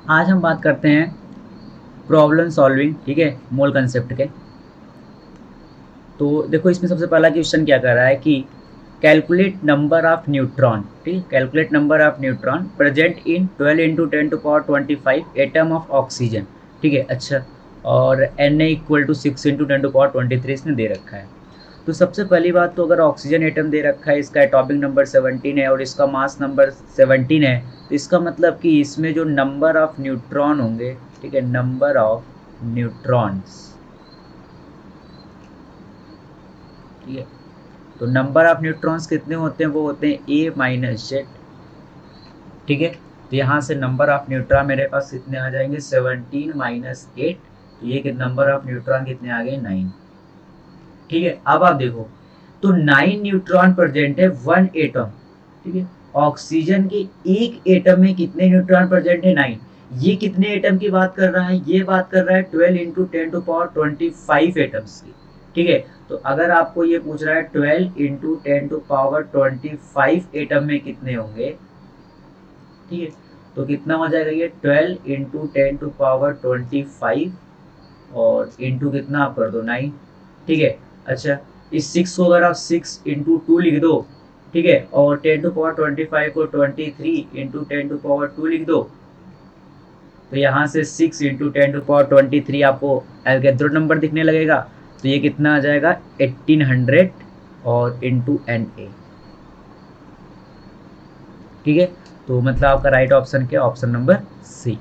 आज हम बात करते हैं प्रॉब्लम सॉल्विंग, ठीक है, मोल कंसेप्ट के। तो देखो इसमें सबसे पहला क्वेश्चन क्या कर रहा है कि कैलकुलेट नंबर ऑफ न्यूट्रॉन, ठीक है, calculate number of neutron present in 12 into 10⁻25 atom of oxygen, ठीक है। अच्छा, और Na इक्वल टू 6 इंटू 10⁻23 इसने दे रखा है। तो सबसे पहली बात, तो अगर ऑक्सीजन एटम दे रखा है, इसका एटॉमिक नंबर 17 है और इसका मास नंबर 17 है, तो इसका मतलब कि इसमें जो नंबर ऑफ न्यूट्रॉन होंगे, ठीक है, नंबर ऑफ न्यूट्रॉन्स, ठीक है, तो नंबर ऑफ न्यूट्रॉन्स कितने होते हैं, वो होते हैं A माइनस जेड, ठीक है। तो यहाँ से नंबर ऑफ न्यूट्रॉन मेरे पास कितने आ जाएंगे, 17 माइनस 8, तो ये नंबर ऑफ न्यूट्रॉन कितने आ गए, 9, ठीक है। अब आप देखो, तो 9 न्यूट्रॉन प्रेजेंट है 1 एटम, ठीक है। ऑक्सीजन के एक एटम में कितने न्यूट्रॉन प्रेजेंट है, 9। ये कितने एटम की बात कर रहा है, ये बात कर रहा है 12 इंटू 10⁻25 एटम्स की, ठीक है। तो अगर आपको ये पूछ रहा है 12 इंटू 10⁻25 एटम में कितने होंगे, ठीक है, तो कितना हो जाएगा ये 12 इंटू 10⁻25 और इंटू कितना आप कर दो 9, ठीक है। अच्छा, इस 6 को अगर आप 6 इंटू 2 लिख दो, ठीक है, और 10⁻25 को 23 इंटू 10⁻2 लिख दो, तो यहाँ से 6 इंटू 10⁻23 आपको एवोगैड्रो नंबर दिखने लगेगा। तो ये कितना आ जाएगा 1800 और इंटू Na, ठीक है। तो मतलब आपका राइट ऑप्शन क्या, ऑप्शन नंबर सी।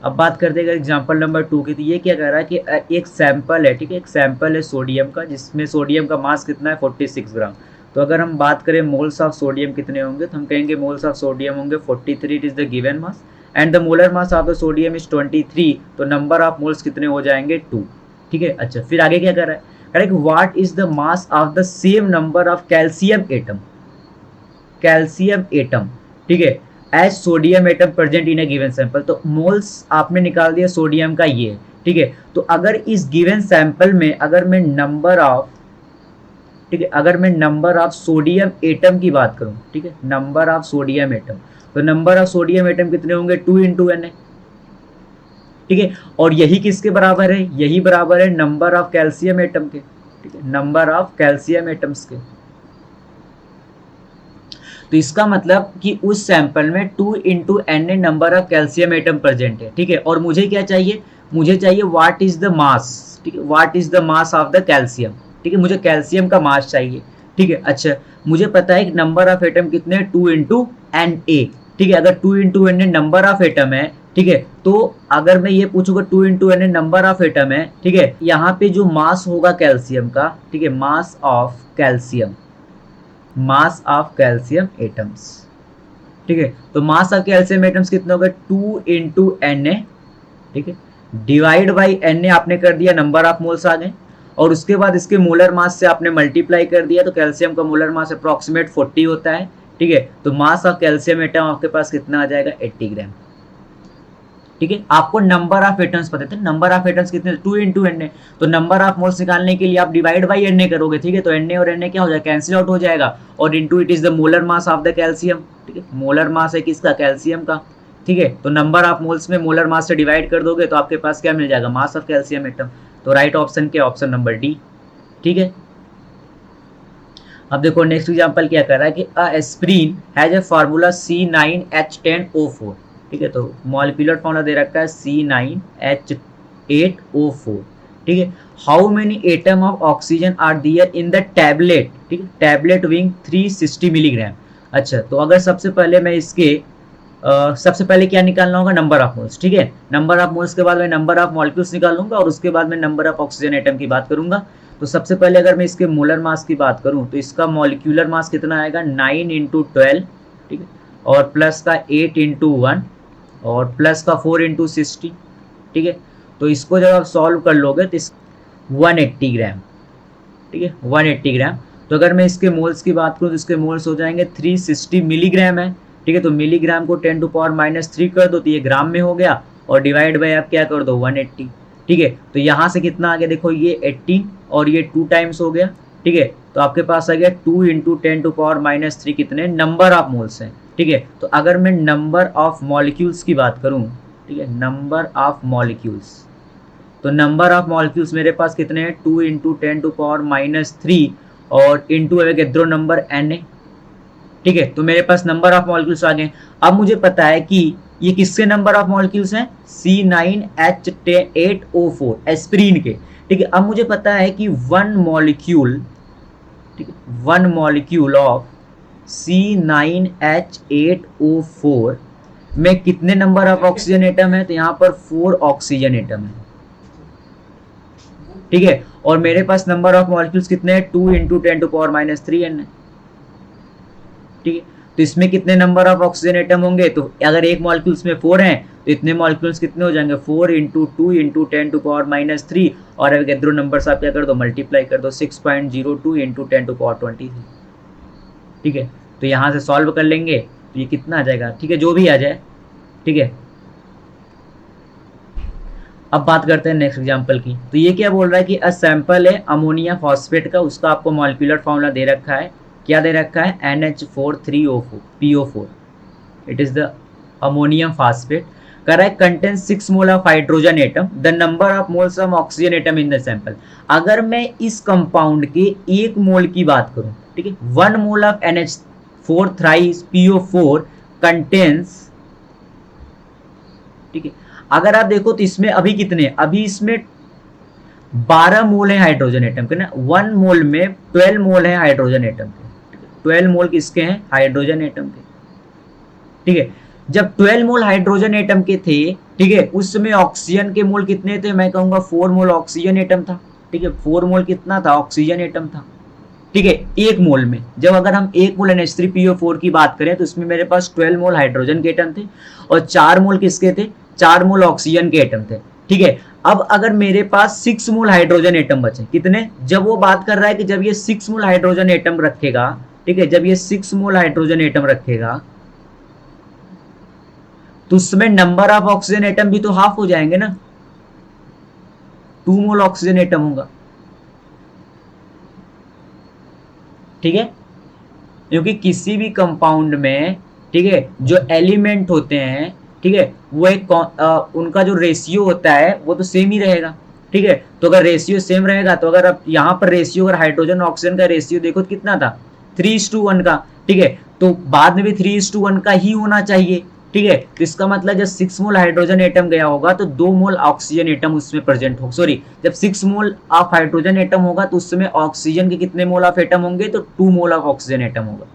अब बात करते हैं एग्जाम्पल नंबर 2 की। तो ये क्या कह रहा है कि एक सैंपल है, ठीक है, एक सैंपल है सोडियम का, जिसमें सोडियम का मास कितना है 46 ग्राम। तो अगर हम बात करें मोल्स ऑफ सोडियम कितने होंगे, तो हम कहेंगे मोल्स ऑफ सोडियम होंगे 43, it is the given mass, and the molar mass of the sodium is 23, तो नंबर ऑफ मोल्स कितने हो जाएंगे 2, ठीक है। अच्छा, फिर आगे क्या कर रहा है, कह रहा है कि what is the mass of the same number of calcium atom, calcium atom, ठीक है, as sodium atom present in a given sample. तो मोल्स आपने निकाल दिया सोडियम का ये, ठीक है। तो अगर इस गिवन सैंपल में अगर मैं नंबर ऑफ, ठीक है, अगर मैं नंबर ऑफ सोडियम एटम की बात करूं, ठीक है, नंबर ऑफ सोडियम एटम, तो नंबर ऑफ सोडियम एटम कितने होंगे 2 इंटू Na, ठीक है। और यही किसके बराबर है, यही बराबर है नंबर ऑफ कैल्शियम एटम के, ठीक है, नंबर ऑफ कैल्शियम एटम्स के। तो इसका मतलब कि उस सैंपल में 2 into Na number of calcium atom present है, ठीक है। और मुझे क्या चाहिए, मुझे चाहिए व्हाट इज द मास, ठीक है, what is the mass of the calcium, ठीक है, मुझे कैल्शियम का मास चाहिए, ठीक है। अच्छा, मुझे पता है कि नंबर ऑफ एटम कितने, 2 इंटू Na, ठीक है। अगर 2 into Na number of atom है, ठीक है, तो अगर मैं ये पूछूंगा 2 into Na number of atom है, ठीक है, यहाँ पे जो मास होगा कैल्शियम का, ठीक है, mass of calcium, mass of calcium atoms, ठीक है। तो मास ऑफ कैल्शियम एटम्स कितना होगा 2 इंटू Na, ठीक है, डिवाइड बाई Na आपने कर दिया, नंबर ऑफ मोल्स आ गए, और उसके बाद इसके मोलर मास से आपने मल्टीप्लाई कर दिया, तो कैल्शियम का मोलर मास अप्रॉक्सीमेट 40 होता है, ठीक है। तो मास ऑफ कैल्शियम एटम आपके पास कितना आ जाएगा 80 ग्राम, ठीक है। आपको नंबर ऑफ एटम्स पता है, नंबर ऑफ एटम्स कितने 2 इंटू Na, तो नंबर ऑफ मोल्स निकालने के लिए आप डिवाइड बाई Na करोगे, ठीक है। तो Na और Na क्या हो जाएगा, कैंसिल आउट हो जाएगा, और into it is the molar mass of the calcium, ठीक है, मोलर मास है किसका, कैल्शियम का, ठीक है। तो नंबर ऑफ मोल्स में मोलर मास से डिवाइड कर दोगे तो आपके पास क्या मिल जाएगा, मास ऑफ कैल्शियम एटम। तो राइट ऑप्शन क्या, ऑप्शन नंबर डी, ठीक है। अब देखो नेक्स्ट एग्जांपल क्या कर रहा है कि uh aspirin has a formula C9H10O4, ठीक है। तो मॉलिक्यूलर फार्मूला दे रखा है C9H8O4, ठीक है। How many atom of oxygen are there in the tablet, ठीक है, टैबलेट विंग 360 मिलीग्राम। अच्छा, तो अगर सबसे पहले मैं इसके सबसे पहले क्या निकालना होगा, नंबर ऑफ मोल्स, ठीक है। नंबर ऑफ मोल्स के बाद मैं नंबर ऑफ मॉलिक्यूल्स निकालूंगा और उसके बाद मैं नंबर ऑफ ऑक्सीजन एटम की बात करूंगा। तो सबसे पहले अगर मैं इसके मोलर मास की बात करूं, तो इसका मॉलिक्यूलर मास कितना आएगा 9 इंटू 12, ठीक है, और प्लस का 8 इंटू 1 और प्लस का 4 इंटू 60, ठीक है। तो इसको जब आप सॉल्व कर लोगे तो 180 ग्राम, ठीक है, 180 ग्राम। तो अगर मैं इसके मोल्स की बात करूं तो इसके मोल्स हो जाएंगे 360 मिलीग्राम है, ठीक है। तो मिलीग्राम को 10⁻³ कर दो तो ये ग्राम में हो गया, और डिवाइड बाय आप क्या कर दो 180, ठीक है। तो यहाँ से कितना आ गया, देखो ये 80 और ये 2 टाइम्स हो गया, ठीक है। तो आपके पास आ गया 2 इंटू 10⁻³ कितने नंबर ऑफ मोल्स हैं, ठीक है। तो अगर मैं नंबर ऑफ मॉलिक्यूल्स की बात करूं, ठीक है, नंबर ऑफ मॉलिक्यूल्स, तो नंबर ऑफ मॉलिक्यूल्स मेरे पास कितने हैं, 2 इंटू 10⁻³ और इंटू एवोगैड्रो नंबर n है, ठीक है। तो मेरे पास नंबर ऑफ मॉलिक्यूल्स आ गए। अब मुझे पता है कि ये किसके नंबर ऑफ मॉलिक्यूल्स हैं, C9H8O4 एस्पिरिन के, ठीक है। अब मुझे पता है कि वन मॉलिक्यूल, ठीक है, वन मॉलिक्यूल ऑफ C9H8O4 में कितने नंबर ऑफ ऑक्सीजन एटम है, तो यहाँ पर 4 ऑक्सीजन एटम है, ठीक है। और मेरे पास नंबर ऑफ मॉलिक्यूल्स कितने हैं, 2 इंटू 10⁻³ है, ठीक है। तो इसमें कितने नंबर ऑफ ऑक्सीजन एटम होंगे, तो अगर एक मॉलिक्यूल्स में 4 हैं तो इतने मॉलिक्यूल्स कितने हो जाएंगे, 4 इंटू 2 इंटू 10⁻³ और एवोगैड्रो नंबर्स आप क्या कर दो, मल्टीप्लाई कर दो, 6.02 इंटू 10⁻23, ठीक है। तो यहाँ से सॉल्व कर लेंगे तो ये कितना आ जाएगा, ठीक है, जो भी आ जाए, ठीक है। अब बात करते हैं नेक्स्ट एग्जांपल की। तो ये क्या बोल रहा है कि अ सैंपल है अमोनिया फॉस्फेट का, उसका आपको मॉलिक्यूलर फॉर्मूला दे रखा है, क्या दे रखा है, NH4 3O4 PO4, it is the ammonium phosphate, कह रहा है contain 6 mole of hydrogen atom, the number of moles of oxygen atom in the sample. अगर मैं इस कंपाउंड के 1 मोल की बात करूं, ठीक है, 1 mole of NH4 thrice PO4 contains, ठीक है। अगर आप देखो तो इसमें अभी कितने, अभी इसमें 12 मोल है हाइड्रोजन एटम के ना, 1 मोल में 12 मोल है हाइड्रोजन एटम के, 12 मोल किसके हैं, हाइड्रोजन एटम के, ठीक है। जब 12 मोल हाइड्रोजन एटम के थे, ठीक है, उस समय ऑक्सीजन के मोल कितने थे, मैं कहूंगा 4 मोल ऑक्सीजन एटम था, ठीक है, 4 मोल कितना था, ऑक्सीजन एटम था, ठीक है, 1 मोल में। जब अगर हम 1 मोल NH3PO4 की बात करें तो इसमें मेरे पास 12 मोल हाइड्रोजन के एटम थे और 4 मोल किसके थे, 4 मोल ऑक्सीजन के एटम थे, ठीक है। अब अगर मेरे पास 6 मोल हाइड्रोजन एटम बचे, कितने, जब वो बात कर रहा है कि जब ये 6 मोल हाइड्रोजन एटम रखेगा, ठीक है, जब ये 6 मोल हाइड्रोजन एटम रखेगा तो उसमें नंबर ऑफ ऑक्सीजन एटम भी तो हाफ हो जाएंगे ना, 2 मोल ऑक्सीजन एटम होगा, ठीक है। क्योंकि किसी भी कंपाउंड में, ठीक है, जो एलिमेंट होते हैं, ठीक है, वो एक उनका जो रेशियो होता है वो तो सेम ही रहेगा, ठीक है। तो अगर रेशियो सेम रहेगा तो अगर आप यहाँ पर रेशियो, अगर हाइड्रोजन ऑक्सीजन का रेशियो देखो तो कितना था, 3:1 का, ठीक है। तो बाद में भी 3:1 का ही होना चाहिए, ठीक है। तो इसका मतलब जब 6 मोल हाइड्रोजन एटम गया होगा तो 2 मोल ऑक्सीजन एटम उसमें प्रेजेंट हो, सॉरी, जब 6 मोल ऑफ हाइड्रोजन एटम होगा तो उसमें ऑक्सीजन के कितने मोल ऑफ एटम होंगे, तो 2 मोल ऑफ ऑक्सीजन एटम होगा,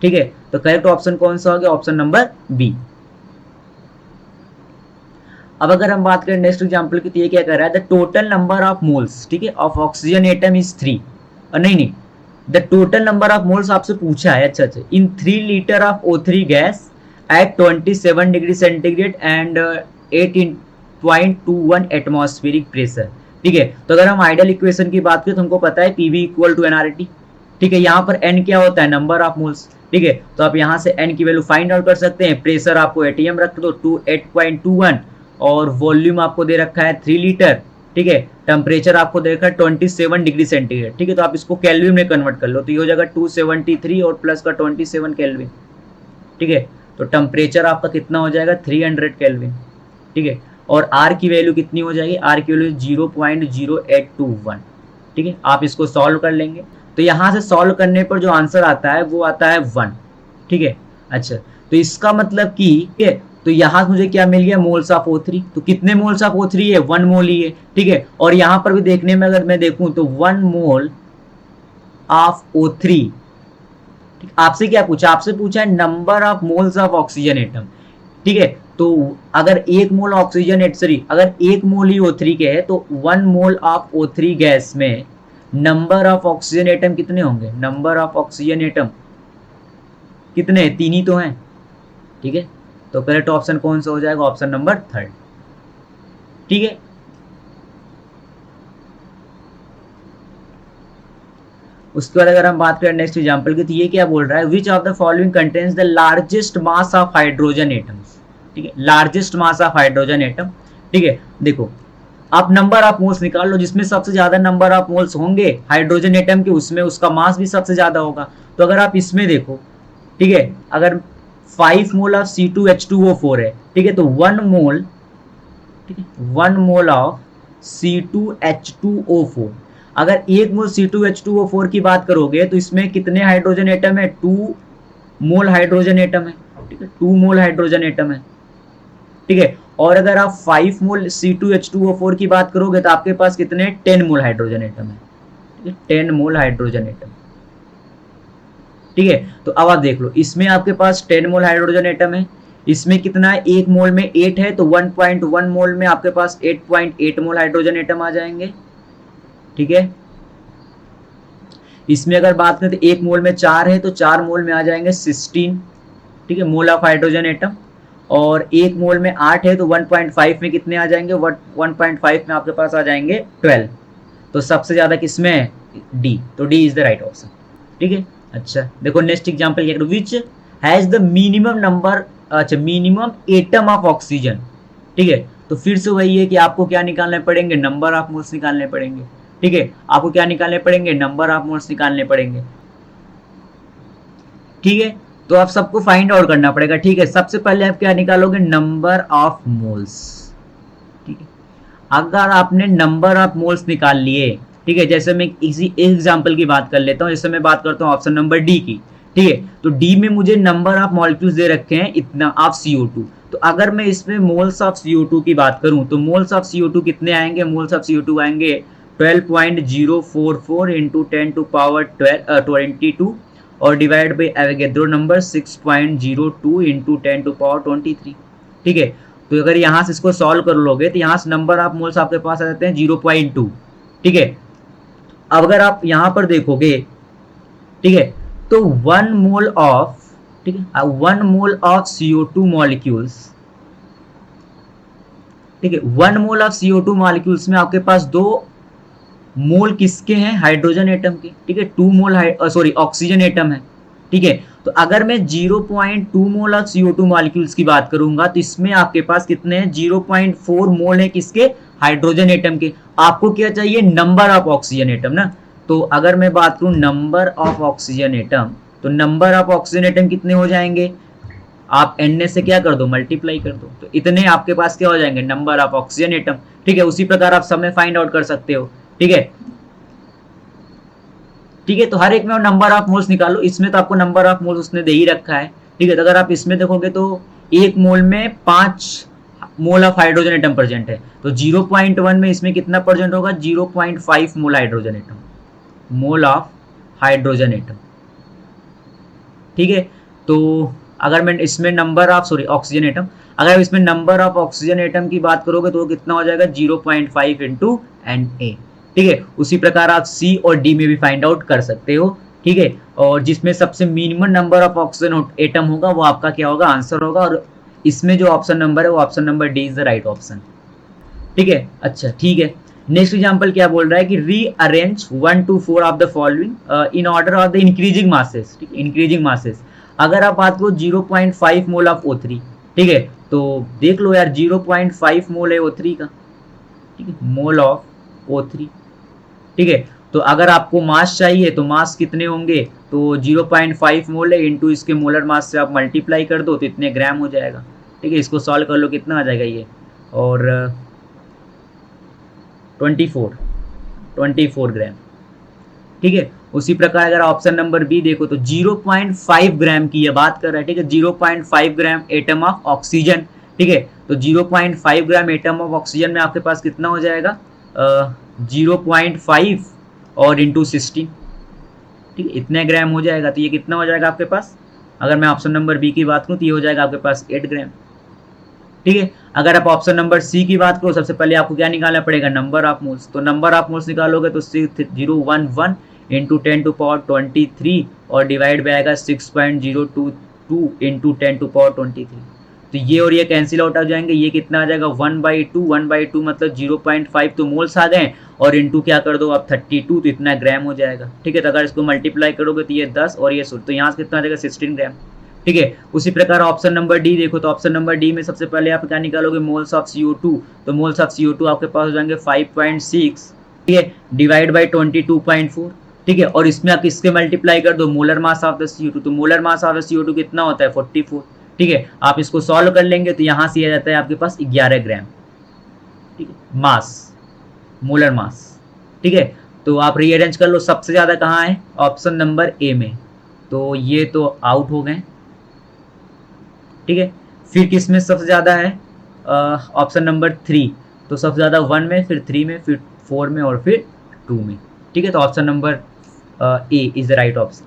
ठीक है। तो करेक्ट ऑप्शन कौन सा हो गया, ऑप्शन नंबर बी। अब अगर हम बात करें नेक्स्ट एग्जांपल की, तो ये क्या कर रहा है, the total number of moles, ठीक है, ऑफ ऑक्सीजन एटम इज 3, नहीं, the total number of moles आपसे पूछा है, अच्छा, इन 3 litre of O3 gas at 27 degree centigrade and 18.21 atmospheric pressure, ठीक है। तो अगर हम आइडियल इक्वेशन की बात करें तो हमको पता है PV इक्वल टू NRT, ठीक है। यहाँ पर N क्या होता है, नंबर ऑफ मोल्स, ठीक है। तो आप यहाँ से N की वैल्यू फाइंड आउट कर सकते हैं। प्रेशर आपको ATM रख दो 8.21 और वॉल्यूम आपको दे रखा है 3 लीटर, ठीक है। टेम्परेचर आपको दे रखा है 27 डिग्री सेंटीग्रेड, ठीक है। तो आप इसको केल्विन में कन्वर्ट कर लो तो ये हो जाएगा 273 और प्लस का 27 केल्विन, ठीक है। तो टेम्परेचर आपका कितना हो जाएगा, 300 केल्विन, ठीक है। और R की वैल्यू कितनी हो जाएगी, R की वैल्यू 0.0821, ठीक है। आप इसको सॉल्व कर लेंगे तो यहाँ से सॉल्व करने पर जो आंसर आता है वो आता है 1, ठीक है। अच्छा, तो इसका मतलब कि, ठीक है, तो यहाँ मुझे क्या मिल गया, मोल्स ऑफ O3, तो कितने मोल्स ऑफ O3 है, 1 मोल ही है, ठीक है। और यहाँ पर भी देखने में अगर मैं देखूं तो 1 मोल ऑफ O3, आपसे क्या पूछा, आपसे पूछा है number of moles of oxygen atom, ठीक है। तो अगर 1 मोल ऑक्सीजन एटम, सॉरी, अगर 1 मोल ही O3 के है तो 1 मोल ऑफ O3 गैस में नंबर ऑफ ऑक्सीजन एटम कितने होंगे, नंबर ऑफ ऑक्सीजन एटम कितने, 3 ही तो हैं, ठीक है। तो करेक्ट ऑप्शन कौन सा हो जाएगा, ऑप्शन नंबर 3, ठीक है। उसके बाद अगर हम बात करें नेक्स्ट एग्जांपल की, तो ये क्या बोल रहा है, which of the following contains the largest mass of hydrogen atoms, ठीक है, largest mass of hydrogen atom, ठीक है। देखो आप नंबर ऑफ मोल्स निकाल लो, जिसमें सबसे ज्यादा नंबर ऑफ मोल्स होंगे हाइड्रोजन एटम के उसमें उसका मास भी सबसे ज्यादा होगा। तो अगर आप इसमें देखो, ठीक है, अगर 5 मोल ऑफ C2H2O4 है, ठीक है, तो 1 मोल, ठीक है, 1 मोल ऑफ C2H2O4, अगर 1 मोल C2H2O4 की बात करोगे तो इसमें कितने हाइड्रोजन एटम है, 2 मोल हाइड्रोजन एटम है, ठीक है, 2 मोल हाइड्रोजन एटम है, ठीक है। और अगर आप 5 मोल C2H2O4 की बात करोगे तो आपके पास कितने 10 मोल हाइड्रोजन एटम है, ठीक है, 10 मोल हाइड्रोजन एटम, ठीक है। तो अब आप देख लो, इसमें आपके पास 10 मोल हाइड्रोजन एटम है, इसमें कितना है, 1 मोल में 8 है, तो 1.1 मोल में आपके पास 8.8 मोल हाइड्रोजन एटम आ जाएंगे, ठीक है। इसमें अगर बात करें तो 1 मोल में 4 है, तो 4 मोल में आ जाएंगे 16, ठीक है, मोल ऑफ हाइड्रोजन एटम। और 1 मोल में 8 है, तो 1.5 में कितने आ जाएंगे, 1.5 में आपके पास आ जाएंगे 12। तो सबसे ज्यादा किसमें है, डी, तो D is the right option, ठीक है। अच्छा देखो नेक्स्ट एग्जांपल क्या, which has the minimum number, अच्छा मिनिमम एटम ऑफ ऑक्सीजन, ठीक है। तो फिर से वही है कि आपको क्या निकालने पड़ेंगे, नंबर ऑफ मोल्स निकालने पड़ेंगे, ठीक है, आपको क्या निकालने पड़ेंगे, नंबर ऑफ मोल्स निकालने पड़ेंगे, ठीक है। तो आप सबको फाइंड आउट करना पड़ेगा, ठीक है। सबसे पहले आप क्या निकालोगे, नंबर ऑफ मोल्स, ठीक है। अगर आपने नंबर ऑफ मोल्स निकाल लिए, ठीक है, जैसे मैं इसी एग्जांपल की बात कर लेता हूं, जैसे मैं बात करता हूं ऑप्शन नंबर डी की, ठीक है। तो डी में मुझे नंबर ऑफ मॉलिक्यूल्स दे रखे हैं इतना ऑफ CO2, तो अगर मैं इसमें मोल्स ऑफ CO2 की बात करूं तो मोल्स ऑफ CO2 कितने आएंगे, मोल्स ऑफ CO2 आएंगे 12.044 इंटू 10 टू पावर 22 और divide by Avogadro number 6.02 into 10 to power 23, ठीक है। तो अगर यहाँ से इसको सॉल्व कर लोगे तो यहाँ से नंबर ऑफ मोल्स आपके पास आ जाते हैं 0.2, ठीक है। अब अगर आप यहाँ पर देखोगे, ठीक है, तो 1 मोल ऑफ, ठीक है, 1 मोल ऑफ CO2 मॉलिक्यूल्स, ठीक है, 1 मोल ऑफ CO2 मॉलिक्यूल्स में आपके पास 2 मोल किसके हैं, हाइड्रोजन एटम के, ठीक है, 2 मोल सॉरी ऑक्सीजन एटम है, ठीक है। तो अगर मैं 0.2 मोल ऑफ CO2 मॉलिक्यूल्स की बात करूंगा तो इसमें आपके पास कितने हैं, 0.4 मोल है किसके, हाइड्रोजन एटम के। आपको क्या चाहिए, नंबर ऑफ ऑक्सीजन एटम ना, तो अगर मैं बात करूं नंबर ऑफ ऑक्सीजन एटम, तो नंबर ऑफ ऑक्सीजन एटम कितने हो जाएंगे, आप एन से क्या कर दो, मल्टीप्लाई कर दो, तो इतने आपके पास क्या हो जाएंगे, नंबर ऑफ ऑक्सीजन एटम, ठीक है। उसी प्रकार आप सब में फाइंड आउट कर सकते हो, ठीक है, ठीक है। तो हर एक में नंबर ऑफ मोल्स निकालो, इसमें तो आपको नंबर ऑफ मोल्स उसने दे ही रखा है, ठीक है। तो अगर आप इसमें देखोगे तो 1 मोल में 5 mole of hydrogen atom present है, तो 0.1 में इसमें कितना प्रेजेंट होगा, 0.5 मोल hydrogen atom, mole of hydrogen atom, ठीक है। तो अगर मैं इसमें number of sorry oxygen atom, अगर इसमें नंबर ऑफ ऑक्सीजन एटम की बात करोगे तो वो कितना हो जाएगा, 0.5 इंटू Na, ठीक है। उसी प्रकार आप सी और डी में भी फाइंड आउट कर सकते हो, ठीक है। और जिसमें सबसे minimum number of oxygen atom होगा वो आपका क्या होगा, आंसर होगा। और इसमें जो ऑप्शन नंबर है वो option number D is the right option, ठीक है। अच्छा ठीक है, नेक्स्ट एग्जांपल क्या बोल रहा है कि rearrange 1 to 4 of the following in order of the increasing masses, ठीक है, इंक्रीजिंग मासेस। अगर आप बात करो 0.5 मोल ऑफ O3, ठीक है, तो देख लो यार 0.5 मोल है O3 का, ठीक है, मोल ऑफ O3, ठीक है। तो अगर आपको मास चाहिए तो मास कितने होंगे, तो 0.5 मोल है इंटू इसके मोलर मास से आप मल्टीप्लाई कर दो तो इतने ग्राम हो जाएगा, ठीक है। इसको सॉल्व कर लो कितना आ जाएगा ये, और 24 ग्राम, ठीक है। उसी प्रकार अगर ऑप्शन नंबर बी देखो तो 0.5 ग्राम की ये बात कर रहा है, ठीक है, 0.5 ग्राम एटम ऑफ ऑक्सीजन, ठीक है। तो 0.5 ग्राम एटम ऑफ ऑक्सीजन में आपके पास कितना हो जाएगा, 0.5 और इंटू 16, ठीक है, इतने ग्राम हो जाएगा। तो ये कितना हो जाएगा आपके पास, अगर मैं ऑप्शन नंबर बी की बात करूँ तो ये हो जाएगा आपके पास 8 ग्राम, ठीक है। अगर आप ऑप्शन नंबर सी की बात करो, सबसे पहले आपको क्या निकालना पड़ेगा, नंबर ऑफ मोल्स। तो नंबर ऑफ मोल्स निकालोगे तो 011 इंटू 10 टू पावर 23 और डिवाइड में आएगा 6.022 इंटू 10 टू पावर 23। तो ये और ये कैंसिल आउट हो जाएंगे, ये कितना आ जाएगा 1/2 मतलब 0.5 तो मोल्स आ गए, और इंटू क्या कर दो आप 32 तो इतना ग्राम हो जाएगा, ठीक है। तो अगर इसको मल्टीप्लाई करोगे तो ये 10 और ये 16, तो यहाँ से कितना आ जाएगा 16 ग्राम, ठीक है। उसी प्रकार ऑप्शन नंबर डी देखो, तो ऑप्शन नंबर डी में सबसे पहले आप क्या निकालोगे, मोल्स ऑफ CO2, तो मोल्स ऑफ CO2 आपके पास हो जाएंगे 5.6, ठीक है, डिवाइड बाई 22.4, ठीक है। और इसमें आप किसके मल्टीप्लाई कर दो, molar mass of the CO2, तो molar mass of the CO2 कितना होता है 44, ठीक है, आप इसको सॉल्व कर लेंगे तो यहाँ से आ जाता है आपके पास 11 ग्राम, ठीक है, मास, मोलर मास। ठीक है, तो आप रीअरेंज कर लो, सबसे ज़्यादा कहाँ है, ऑप्शन नंबर ए में, तो ये तो आउट हो गए। ठीक है, फिर किस में सबसे ज़्यादा है, ऑप्शन नंबर 3, तो सबसे ज़्यादा 1 में, फिर 3 में, फिर 4 में और फिर 2 में। ठीक है, तो option number A is the right option.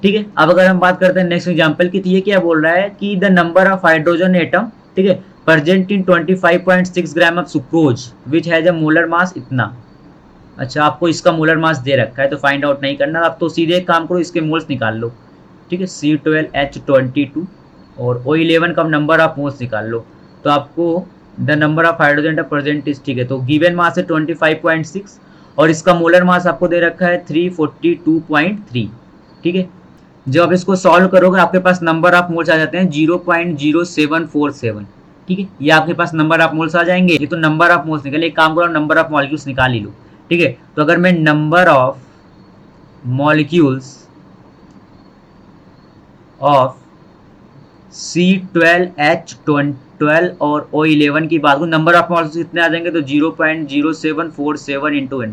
ठीक है, अब अगर हम बात करते हैं नेक्स्ट एग्जांपल की, तो ये क्या बोल रहा है कि the number of hydrogen atom, ठीक है, present in 25.6 gram of sucrose which has a molar mass इतना। अच्छा, आपको इसका मोलर मास दे रखा है तो फाइंड आउट नहीं करना, आप तो सीधे एक काम करो, इसके मोल्स निकाल लो। ठीक है, C12H22 और O11 का नंबर ऑफ मोल्स निकाल लो, तो आपको the number of hydrogen atom present is, ठीक है, तो गिवन मास है 25.6 और इसका मोलर मास आपको दे रखा है 342.3। ठीक है, जब आप इसको सॉल्व करोगे आपके पास नंबर ऑफ मोल्स आ जाते हैं 0.0747। ठीक है, ये आपके पास नंबर ऑफ मोल्स आ जाएंगे, ये तो नंबर ऑफ मोल्स निकले, एक काम करो नंबर ऑफ मॉलिक्यूल्स निकाल ही लो। ठीक है, तो अगर मैं number of molecules of C12H12 और O11 की बात करूं, नंबर ऑफ मोल्स कितने आ जाएंगे, तो 0.0747 इंटू N।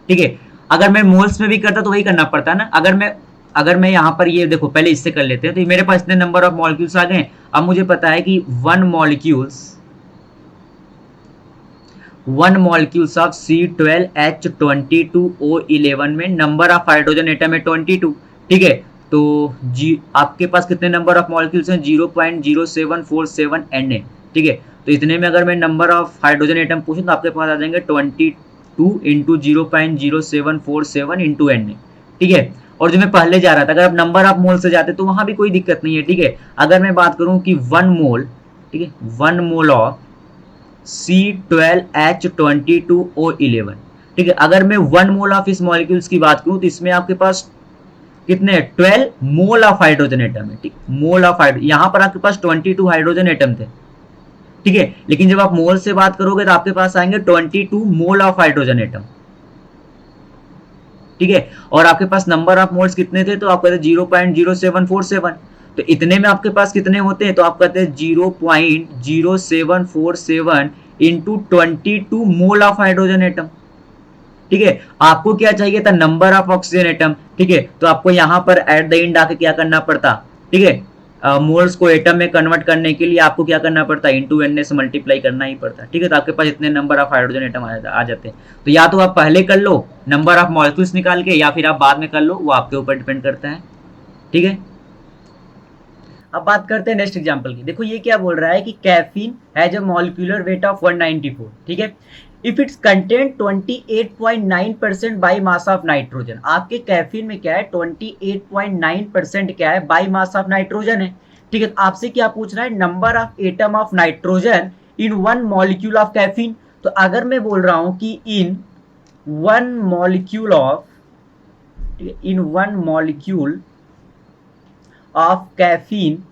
ठीक है, अगर मैं मोल्स में भी करता तो वही करना पड़ता ना, अगर मैं यहाँ पर ये देखो, पहले इससे कर लेते हैं, तो मेरे पास इतने नंबर ऑफ मॉलिक्यूल्स आ गए। अब मुझे पता है कि वन मॉलिक्यूल्स ऑफ C12H22O11 में नंबर ऑफ हाइड्रोजन एटम है 22। ठीक है, तो आपके पास कितने नंबर ऑफ मॉलिक्यूल्स हैं, 0.0747 N है। ठीक है, तो इतने में अगर मैं नंबर ऑफ हाइड्रोजन एटम पूछूं तो आपके पास आ जाएंगे 22 इंटू 0.0747 इंटू N। ठीक है, और जो मैं पहले जा रहा था, अगर आप नंबर ऑफ मोल से जाते तो वहां भी कोई दिक्कत नहीं है। ठीक है, अगर मैं बात करूं कि 1 मोल, ठीक है, 1 मोल ऑफ C12H22O11, ठीक है, अगर मैं 1 मोल ऑफ इस मॉलिक्यूल्स की बात करूं तो इसमें आपके पास कितने 12 मोल ऑफ हाइड्रोजन एटम है। ठीक, मोल ऑफ हाइड्रोजन, यहां पर आपके पास 22 हाइड्रोजन एटम थे। ठीक है, लेकिन जब आप मोल से बात करोगे तो आपके पास आएंगे 22 मोल ऑफ हाइड्रोजन एटम। ठीक है, और आपके पास नंबर ऑफ मोल्स कितने थे, तो आप कहते 0.0747, तो इतने में आपके पास कितने होते हैं, तो आप कहते हैं 0.0747 into 22 mole of hydrogen atom. ठीक है, आपको क्या चाहिए था, नंबर ऑफ ऑक्सीजन एटम। ठीक है, तो आपको यहां पर एट द एंड आके क्या करना पड़ता, ठीक है, मोल्स को एटम में कन्वर्ट करने के लिए आपको क्या करना पड़ता, इंटू एन से मल्टीप्लाई करना ही पड़ता। ठीक है, तो आपके पास इतने नंबर ऑफ हाइड्रोजन एटम आ जाते हैं। तो या तो आप पहले कर लो नंबर ऑफ मॉलिक्यूल्स निकाल के, या फिर आप बाद में कर लो, वो आपके ऊपर डिपेंड करता है। ठीक है, अब बात करते हैं नेक्स्ट एग्जांपल की। देखो ये क्या बोल रहा है कि caffeine has a molecular weight of 194। ठीक है, if it's content 28.9% by mass of nitrogen. आपके कैफीन में क्या है, 28.9% क्या है, बाई मास ऑफ नाइट्रोजन है। ठीक है, तो आपसे क्या पूछ रहा है, number of atom of nitrogen in 1 molecule of caffeine. तो अगर मैं बोल रहा हूं कि इन 1 molecule of, in 1 molecule of caffeine,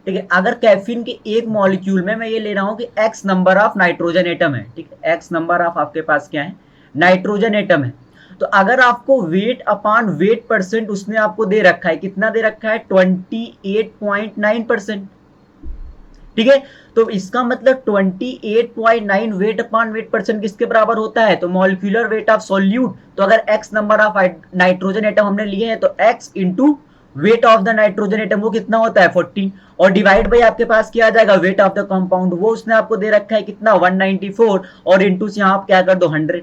ठीक है, अगर कैफीन के एक मॉलिक्यूल में मैं ये ले रहा हूं कि x number of nitrogen atom है। ठीक है, x नंबर ऑफ आपके पास क्या है, नाइट्रोजन एटम है। तो अगर आपको वेट अपॉन वेट परसेंट उसने आपको दे रखा है, कितना दे रखा है, 28.9%। ठीक है, तो इसका मतलब 28.9 वेट अपॉन वेट परसेंट किसके बराबर होता है, तो मॉलिक्यूलर वेट ऑफ सॉल्यूट। तो अगर x number of nitrogen atom हमने लिए हैं तो x into weight of the nitrogen atom वो कितना होता है, 14, और डिवाइड बाई आपके पास क्या आ जाएगा, वेट ऑफ द कंपाउंड, वो उसने आपको दे रखा है कितना, 194, और इंटू से यहाँ आप क्या कर दो, 100।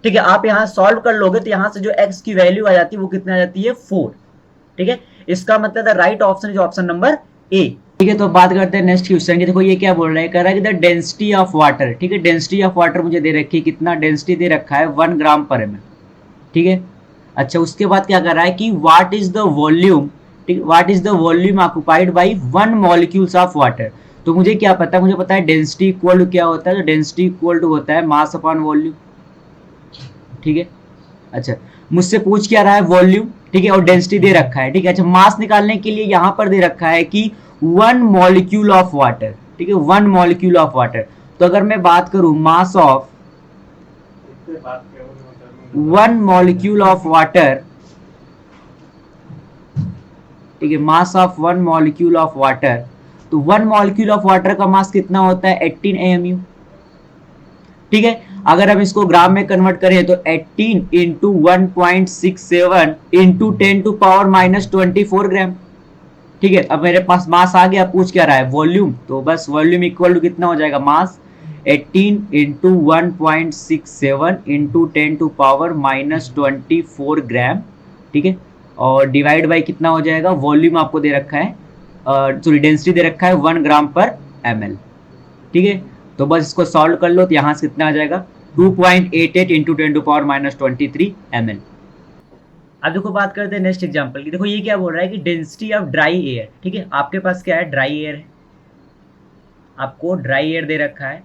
ठीक है, आप यहाँ सॉल्व कर लोगे तो यहाँ से जो x की वैल्यू आ जाती है वो कितनी आ जाती है, 4। ठीक है, इसका मतलब the right option is option number A. ठीक है, तो बात करते हैं नेक्स्ट क्वेश्चन की। देखो ये क्या बोल रहा है, कह रहा है कि द डेंसिटी ऑफ वाटर। ठीक है, डेंसिटी ऑफ वाटर मुझे दे रखी है, कितना डेंसिटी दे रखा है, 1 ग्राम पर ml। ठीक है, अच्छा उसके बाद क्या कर रहा है कि व्हाट इज द वॉल्यूम, ठीक, what is the volume occupied by 1 molecules of water. तो मुझे क्या पता है, मुझे पता है डेंसिटी इक्वल टू क्या होता है, तो डेंसिटी इक्वल टू होता है मास अपॉन वॉल्यूम। ठीक है, अच्छा मुझसे पूछ क्या रहा है, वॉल्यूम। ठीक है, और डेंसिटी दे रखा है। ठीक है, अच्छा मास निकालने के लिए यहां पर दे रखा है कि 1 मॉलिक्यूल ऑफ वाटर। ठीक है, 1 मॉलिक्यूल ऑफ वाटर। तो अगर मैं बात करूं mass of 1 molecule of water, ठीक है, mass of 1 molecule of water, तो 1 मॉलिक्यूल ऑफ वाटर का मास कितना होता है 18 AMU। ठीक है, अगर हम इसको ग्राम में कन्वर्ट करें तो 18 इंटू 1.67 इंटू 10 टू पावर -24 ग्राम। ठीक है, अब मेरे पास मास आ गया, पूछ क्या रहा है वॉल्यूम, तो बस वॉल्यूम इक्वल टू कितना हो जाएगा मास 18 इंटू 1.67 इंटू 10 टू पावर -24 ग्राम। ठीक है, और डिवाइड बाई कितना हो जाएगा, वॉल्यूम आपको दे रखा है, सॉरी डेंसिटी दे रखा है 1 ग्राम पर ml। ठीक है, तो बस इसको सॉल्व कर लो तो यहाँ से कितना आ जाएगा 2.88 इंटू 10 टू पावर -23 ml। अब देखो बात करते हैं नेक्स्ट एग्जांपल की। देखो ये क्या बोल रहा है कि डेंसिटी ऑफ ड्राई एयर। ठीक है, आपके पास क्या है, ड्राई एयर है, आपको ड्राई एयर दे रखा है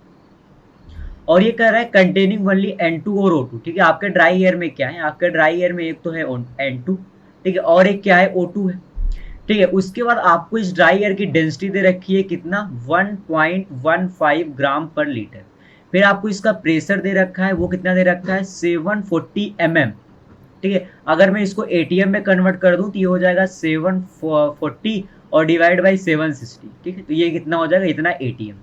और ये कह रहा है कंटेनिंग ओनली N2 और O2। ठीक है, आपके ड्राई एयर में क्या है, आपके ड्राई एयर में एक तो है N2, ठीक है, और एक क्या है O2 है। ठीक है, उसके बाद आपको इस ड्राई एयर की डेंसिटी दे रखी है कितना 1.15 ग्राम पर लीटर। फिर आपको इसका प्रेशर दे रखा है, वो कितना दे रखा है 740 mm। ठीक है, अगर मैं इसको ATM में कन्वर्ट कर दूं तो ये हो जाएगा 740 और डिवाइड बाई 760। ठीक है, तो ये कितना हो जाएगा इतना ATM।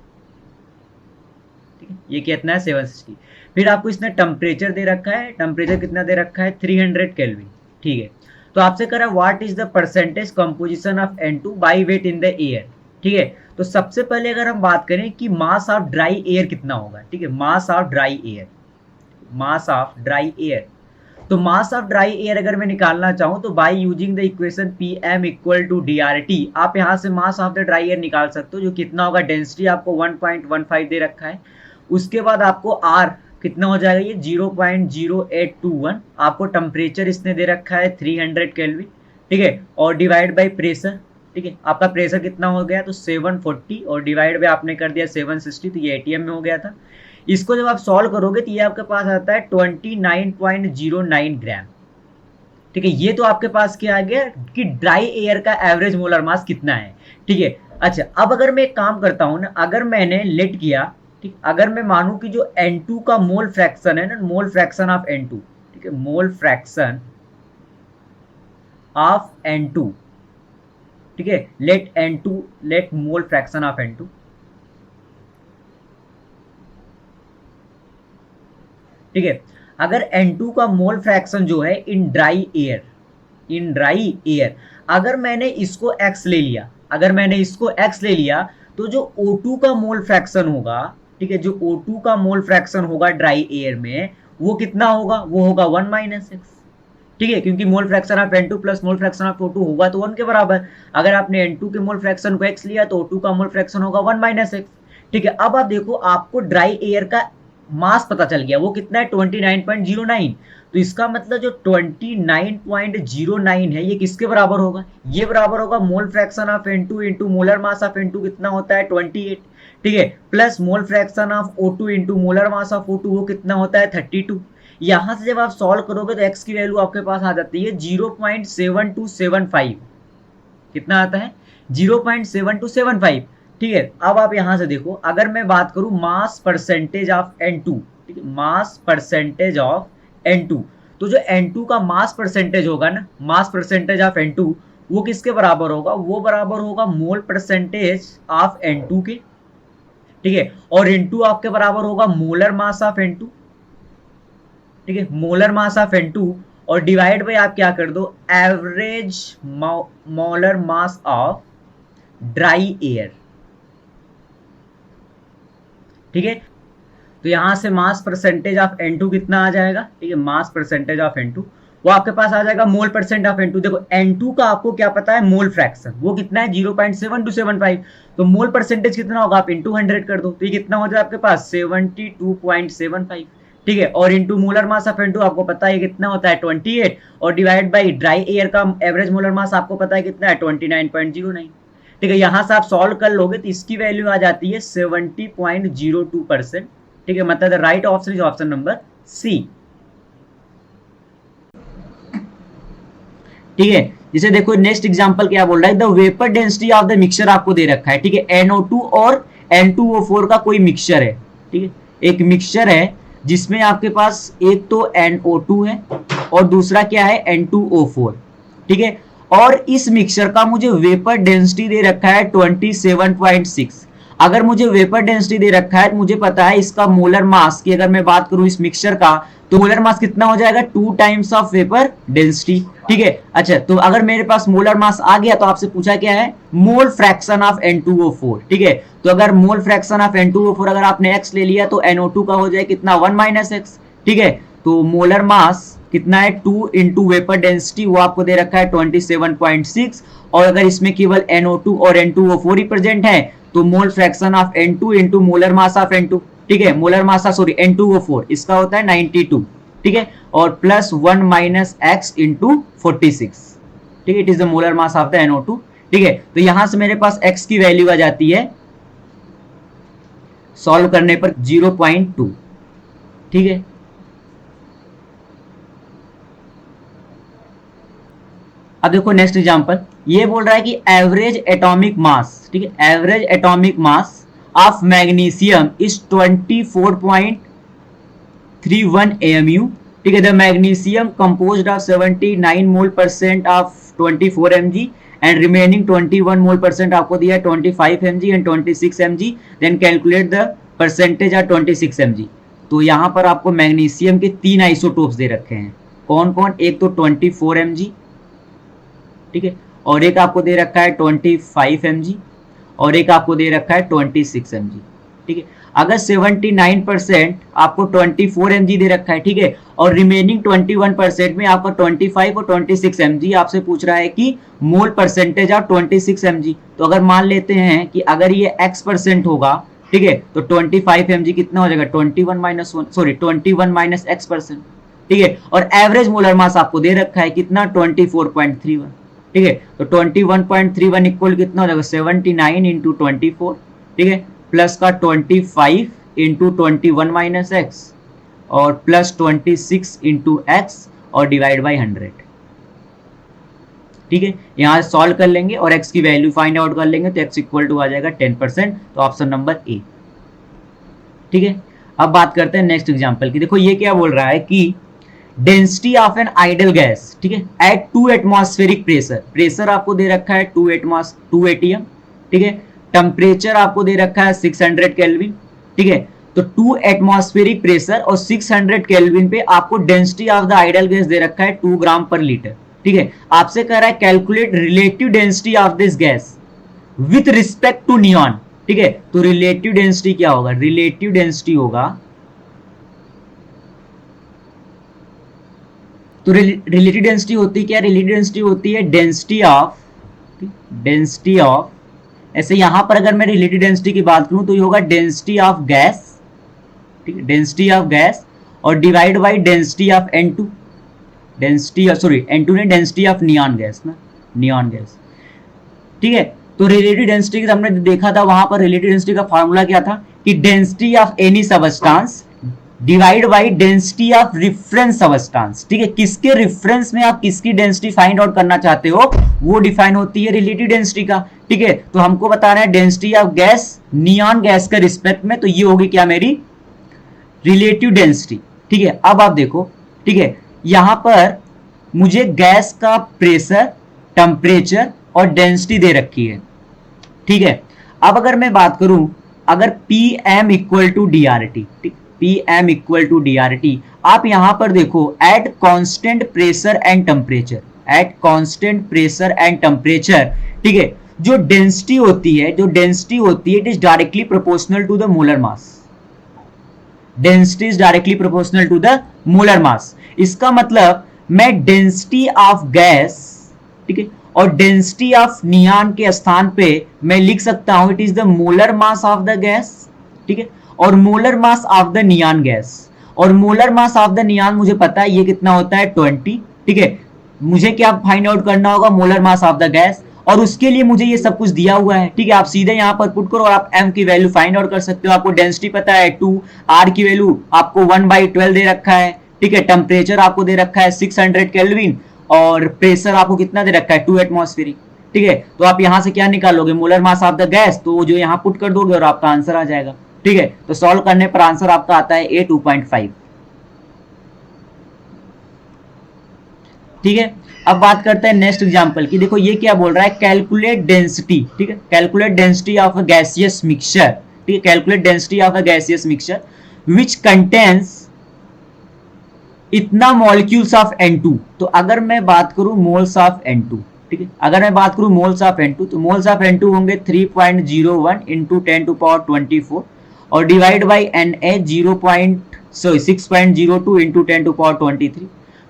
ठीक है, ये कितना है 760। फिर आपको इसने टेम्परेचर दे रखा है, टेम्परेचर कितना दे रखा है 300 केल्विन। ठीक है, तो आपसे कह रहा है what is the percentage composition of N2 by wait in the air. ठीक है, तो सबसे पहले अगर हम बात करें कि मास ऑफ ड्राई एयर कितना होगा। ठीक है, mass of dry air, mass of dry air, तो मास ऑफ ड्राई एयर अगर मैं निकालना चाहूं तो by using the equation PM equal to DRT आप यहां से mass of the dry air निकाल सकते हो, जो कितना होगा, डेंसिटी आपको 1.15 दे रखा है। उसके बाद आपको R कितना हो जाएगा, ये 0.0821, आपको टेम्परेचर इसने दे रखा है 300 केल्विन। ठीक है, और डिवाइड बाय प्रेशर। ठीक है, आपका प्रेशर कितना हो गया, तो 740 और डिवाइड बाय आपने कर दिया 760, तो ये ATM में हो गया था। इसको जब आप सॉल्व करोगे तो ये आपके पास आता है 29.09 ग्राम। ठीक है, ये तो आपके पास क्या आ गया कि ड्राई एयर का एवरेज मोलर मास कितना है। ठीक है, अच्छा अब अगर मैं एक काम करता हूं ना, अगर मैंने लेट किया, ठीक, अगर मैं मानूं कि जो N2 का मोल फ्रैक्शन है ना, मोल फ्रैक्शन ऑफ N2, ठीक है, मोल फ्रैक्शन ऑफ N2, ठीक है, late mole fraction of N2, ठीक है, अगर N2 का मोल फ्रैक्शन जो है इन ड्राई एयर, अगर मैंने इसको x ले लिया, अगर मैंने इसको x ले लिया, तो जो O2 का मोल फ्रैक्शन होगा, ठीक है, जो O2 का मोल फ्रैक्शन होगा ड्राई एयर में, वो कितना होगा, वो होगा 1 - x। ठीक है, क्योंकि mole fraction of N2 plus mole fraction of O2 होगा तो 1 के बराबर। अगर आपने N2 के मोल फ्रैक्शन को x लिया तो O2 का मोल फ्रैक्शन होगा 1 - x। ठीक है, अब आप देखो आपको ड्राई एयर का मास पता चल गया, वो कितना है 29.09। तो इसका मतलब जो 29.09 है ये किसके बराबर होगा, ये बराबर होगा mole fraction of N2 into molar mass of N2 कितना होता है 28। ठीक है, plus mole fraction of O2 into molar mass of O2 वो कितना होता है 32। यहां से जब आप सॉल्व करोगे तो x की वैल्यू आपके पास आ जाती है 0.7275। कितना आता है 0.7275। ठीक है, अब आप यहां से देखो, अगर मैं बात करूं मास परसेंटेज ऑफ N2, ठीक है, मास परसेंटेज ऑफ N2, तो जो N2 का मास परसेंटेज होगा ना, मास परसेंटेज ऑफ N2 वो किसके बराबर होगा, वो बराबर होगा मोल परसेंटेज ऑफ N2 के। ठीक है, और N2 आपके बराबर होगा मोलर मास ऑफ N2। ठीक है, मोलर मास ऑफ N2 और डिवाइड बाय आप क्या कर दो average molar mass of dry air. ठीक है, तो यहां से मास परसेंटेज ऑफ N2 कितना आ जाएगा, ठीक है, मास परसेंटेज ऑफ N2 वो आपके पास आ जाएगा मोल परसेंट ऑफ N2। देखो N2 का आपको क्या पता है मोल फ्रैक्शन, वो कितना है 0.7275, तो मोल परसेंटेज कितना होगा आप इंटू 100 कर दो, तो ये कितना हो जाए आपके पास 72.75। ठीक है, और into molar mass of N2 आपको पता है कितना होता है 28, और डिवाइड बाई ड्राई एयर का एवरेज मोलर मास आपको पता है कितना है 29.09। ठीक है, यहां से आप सॉल्व कर लोगे तो इसकी वैल्यू आ जाती है 70.02%। ठीक है, मतलब right option is option number C. ठीक है, जिसे देखो नेक्स्ट एग्जांपल क्या बोल रहा है, the vapour density of the mixture आपको दे रखा है। ठीक है, NO2 और N2O4 का कोई मिक्सचर है। ठीक है, एक मिक्सचर है जिसमें आपके पास एक तो NO2 है और दूसरा क्या है N2O4। ठीक है, और इस मिक्सचर का मुझे वेपर डेंसिटी दे रखा है 27.6। अगर मुझे वेपर डेंसिटी दे रखा है, मुझे पता है इसका मोलर मास की अगर मैं बात करूं इस मिक्सचर का, तो मोलर मास कितना हो जाएगा 2 टाइम्स ऑफ वेपर डेंसिटी। ठीक है, अच्छा तो अगर मेरे पास मोलर मास आ गया तो आपसे पूछा क्या है, मोल फ्रैक्शन ऑफ N2O4। ठीक है, तो अगर मोल फ्रैक्शन ऑफ N2O4 अगर आपने x ले लिया तो NO2 का हो जाए कितना 1 - x। ठीक है, तो मोलर मास कितना है 2 इंटू वेपर डेंसिटी, वो आपको दे रखा है 27.6। और अगर इसमें केवल NO2 और N2O4 ही प्रेजेंट है तो mole fraction of N2 into molar mass of N2, ठीक है, मोलर मास सॉरी N2O4 इसका होता है 92। ठीक है, और प्लस 1 - x इंटू 46। ठीक है, it is the molar mass of the NO2। ठीक है, तो यहां से मेरे पास x की वैल्यू आ जाती है सॉल्व करने पर 0.2। ठीक है, अब देखो नेक्स्ट एग्जांपल, ये बोल रहा है कि एवरेज एटॉमिक मास, ठीक है, average atomic mass of magnesium is 24.31 AMU। ठीक है, द मैग्नीशियम कंपोज्ड ऑफ 79 मोल% ऑफ 24 mg एंड रिमेनिंग 21 मोल% आपको दिया है 25 mg एंड 26 mg। Then calculate the percentage of 26 mg। तो यहां पर आपको मैग्नीशियम के 3 आइसोटोप्स दे रखे हैं, कौन कौन, एक तो 24 mg, ठीक है, और एक आपको दे रखा है 25 mg और एक आपको दे रखा है 26 mg। ठीक है, अगर 79% आपको 24 mg दे रखा है, ठीक है, और रिमेनिंग 21% में आपका 25 और 26 mg आपसे पूछ रहा है कि मोल परसेंटेज ऑफ 26 mg। तो अगर मान लेते हैं कि अगर ये x% होगा, ठीक है, तो 25 mg कितना हो जाएगा 21 - x%। ठीक है, और एवरेज मोलर मास आपको दे रखा है कितना 24.31। ठीक है, तो 21.31 इक्वल कितना हो जाएगा 79 इंटू 24। ठीक है, प्लस का 25 इंटू 21 - x और प्लस 26 इंटू x और डिवाइड बाई 100। ठीक है, यहां सॉल्व कर लेंगे और x की वैल्यू फाइंड आउट कर लेंगे तो x इक्वल टू आ जाएगा 10%। तो ऑप्शन नंबर ए। ठीक है, अब बात करते हैं नेक्स्ट एग्जांपल की। देखो ये क्या बोल रहा है कि density of an ideal gas, ठीक है, एट 2 एटमॉस्फेरिक प्रेशर, प्रेशर आपको दे रखा है 2 atm। ठीक है, टेम्परेचर आपको दे रखा है 600 केल्विन। ठीक है, तो 2 एटमॉस्फेरिक प्रेशर और 600 केल्विन पे आपको density of the ideal gas दे रखा है 2 ग्राम पर लीटर। ठीक है, आपसे कह रहा है calculate relative density of this gas with respect to neon. ठीक है, तो रिलेटिव डेंसिटी क्या होगा, रिलेटिव डेंसिटी होगा, तो रिलेटिव डेंसिटी होती क्या, रिलेटिव डेंसिटी होती है डेंसिटी ऑफ, ऐसे यहां पर अगर मैं रिलेटिव डेंसिटी की बात करूं तो ये होगा डेंसिटी ऑफ गैस, ठीक है, डेंसिटी ऑफ गैस और divide by density of N2, density sorry N2 ने डेंसिटी ऑफ नियॉन गैस ना, नियॉन गैस। ठीक है, तो रिलेटिव डेंसिटी की हमने देखा था, वहां पर रिलेटिव डेंसिटी का फॉर्मूला क्या था कि density of any substance divide by density of reference substance. ठीक है, किसके रिफरेंस में आप किसकी डेंसिटी फाइंड आउट करना चाहते हो वो डिफाइन होती है रिलेटिव डेंसिटी का। ठीक है, तो हमको बताना है density of gas neon gas के रिस्पेक्ट में, तो ये होगी क्या मेरी रिलेटिव डेंसिटी। ठीक है, अब आप देखो, ठीक है, यहां पर मुझे गैस का प्रेशर, टेम्परेचर और डेंसिटी दे रखी है। ठीक है, अब अगर मैं बात करूं, अगर Pm इक्वल टू DRT, ठीक, Pm इक्वल टू DRT, आप यहां पर देखो at constant pressure and temperature, at constant pressure and temperature, ठीक है, जो डेंसिटी होती है, जो डेंसिटी होती है it is directly proportional to the molar mass, density is directly proportional to the molar mass. इसका मतलब मैं डेंसिटी ऑफ गैस, ठीक है, और डेंसिटी ऑफ नियॉन के स्थान पे मैं लिख सकता हूं it is the molar mass of the gas. ठीक है, और molar mass of the neon gas, और molar mass of the neon मुझे पता है ये कितना होता है 20। ठीक है, मुझे क्या फाइंड आउट करना होगा molar mass of the gas, और उसके लिए मुझे ये सब कुछ दिया हुआ है। ठीक है, आप सीधे यहां पर पुट करो और आप m की वैल्यू फाइंड आउट कर सकते हो। आपको डेंसिटी पता है 2, r की वैल्यू आपको 1/12 दे रखा है। ठीक है, टेम्परेचर आपको दे रखा है 600 केल्विन और प्रेशर आपको कितना दे रखा है 2 एटमॉस्फेरिक। ठीक है, तो आप यहां से क्या निकालोगे molar mass of the gas, तो जो यहां पुट कर दोगे और आपका आंसर आ जाएगा। ठीक है, तो सॉल्व करने पर आंसर आपका आता है A 2.5। ठीक है, अब बात करते हैं नेक्स्ट एग्जांपल की। देखो ये क्या बोल रहा है, कैलकुलेट डेंसिटी, ठीक है, calculate density of a gaseous mixture, ठीक है, calculate density of a gaseous mixture which contains इतना मॉलिक्यूल्स ऑफ N2। तो अगर मैं बात करूं मोल्स ऑफ N2, ठीक है, अगर मैं बात करूं मोल्स ऑफ N2, तो मोल्स ऑफ N2 होंगे 3.01 इंटू 10⁴ और डिवाइड बाई Na 6.02 इंटू 10⁻23।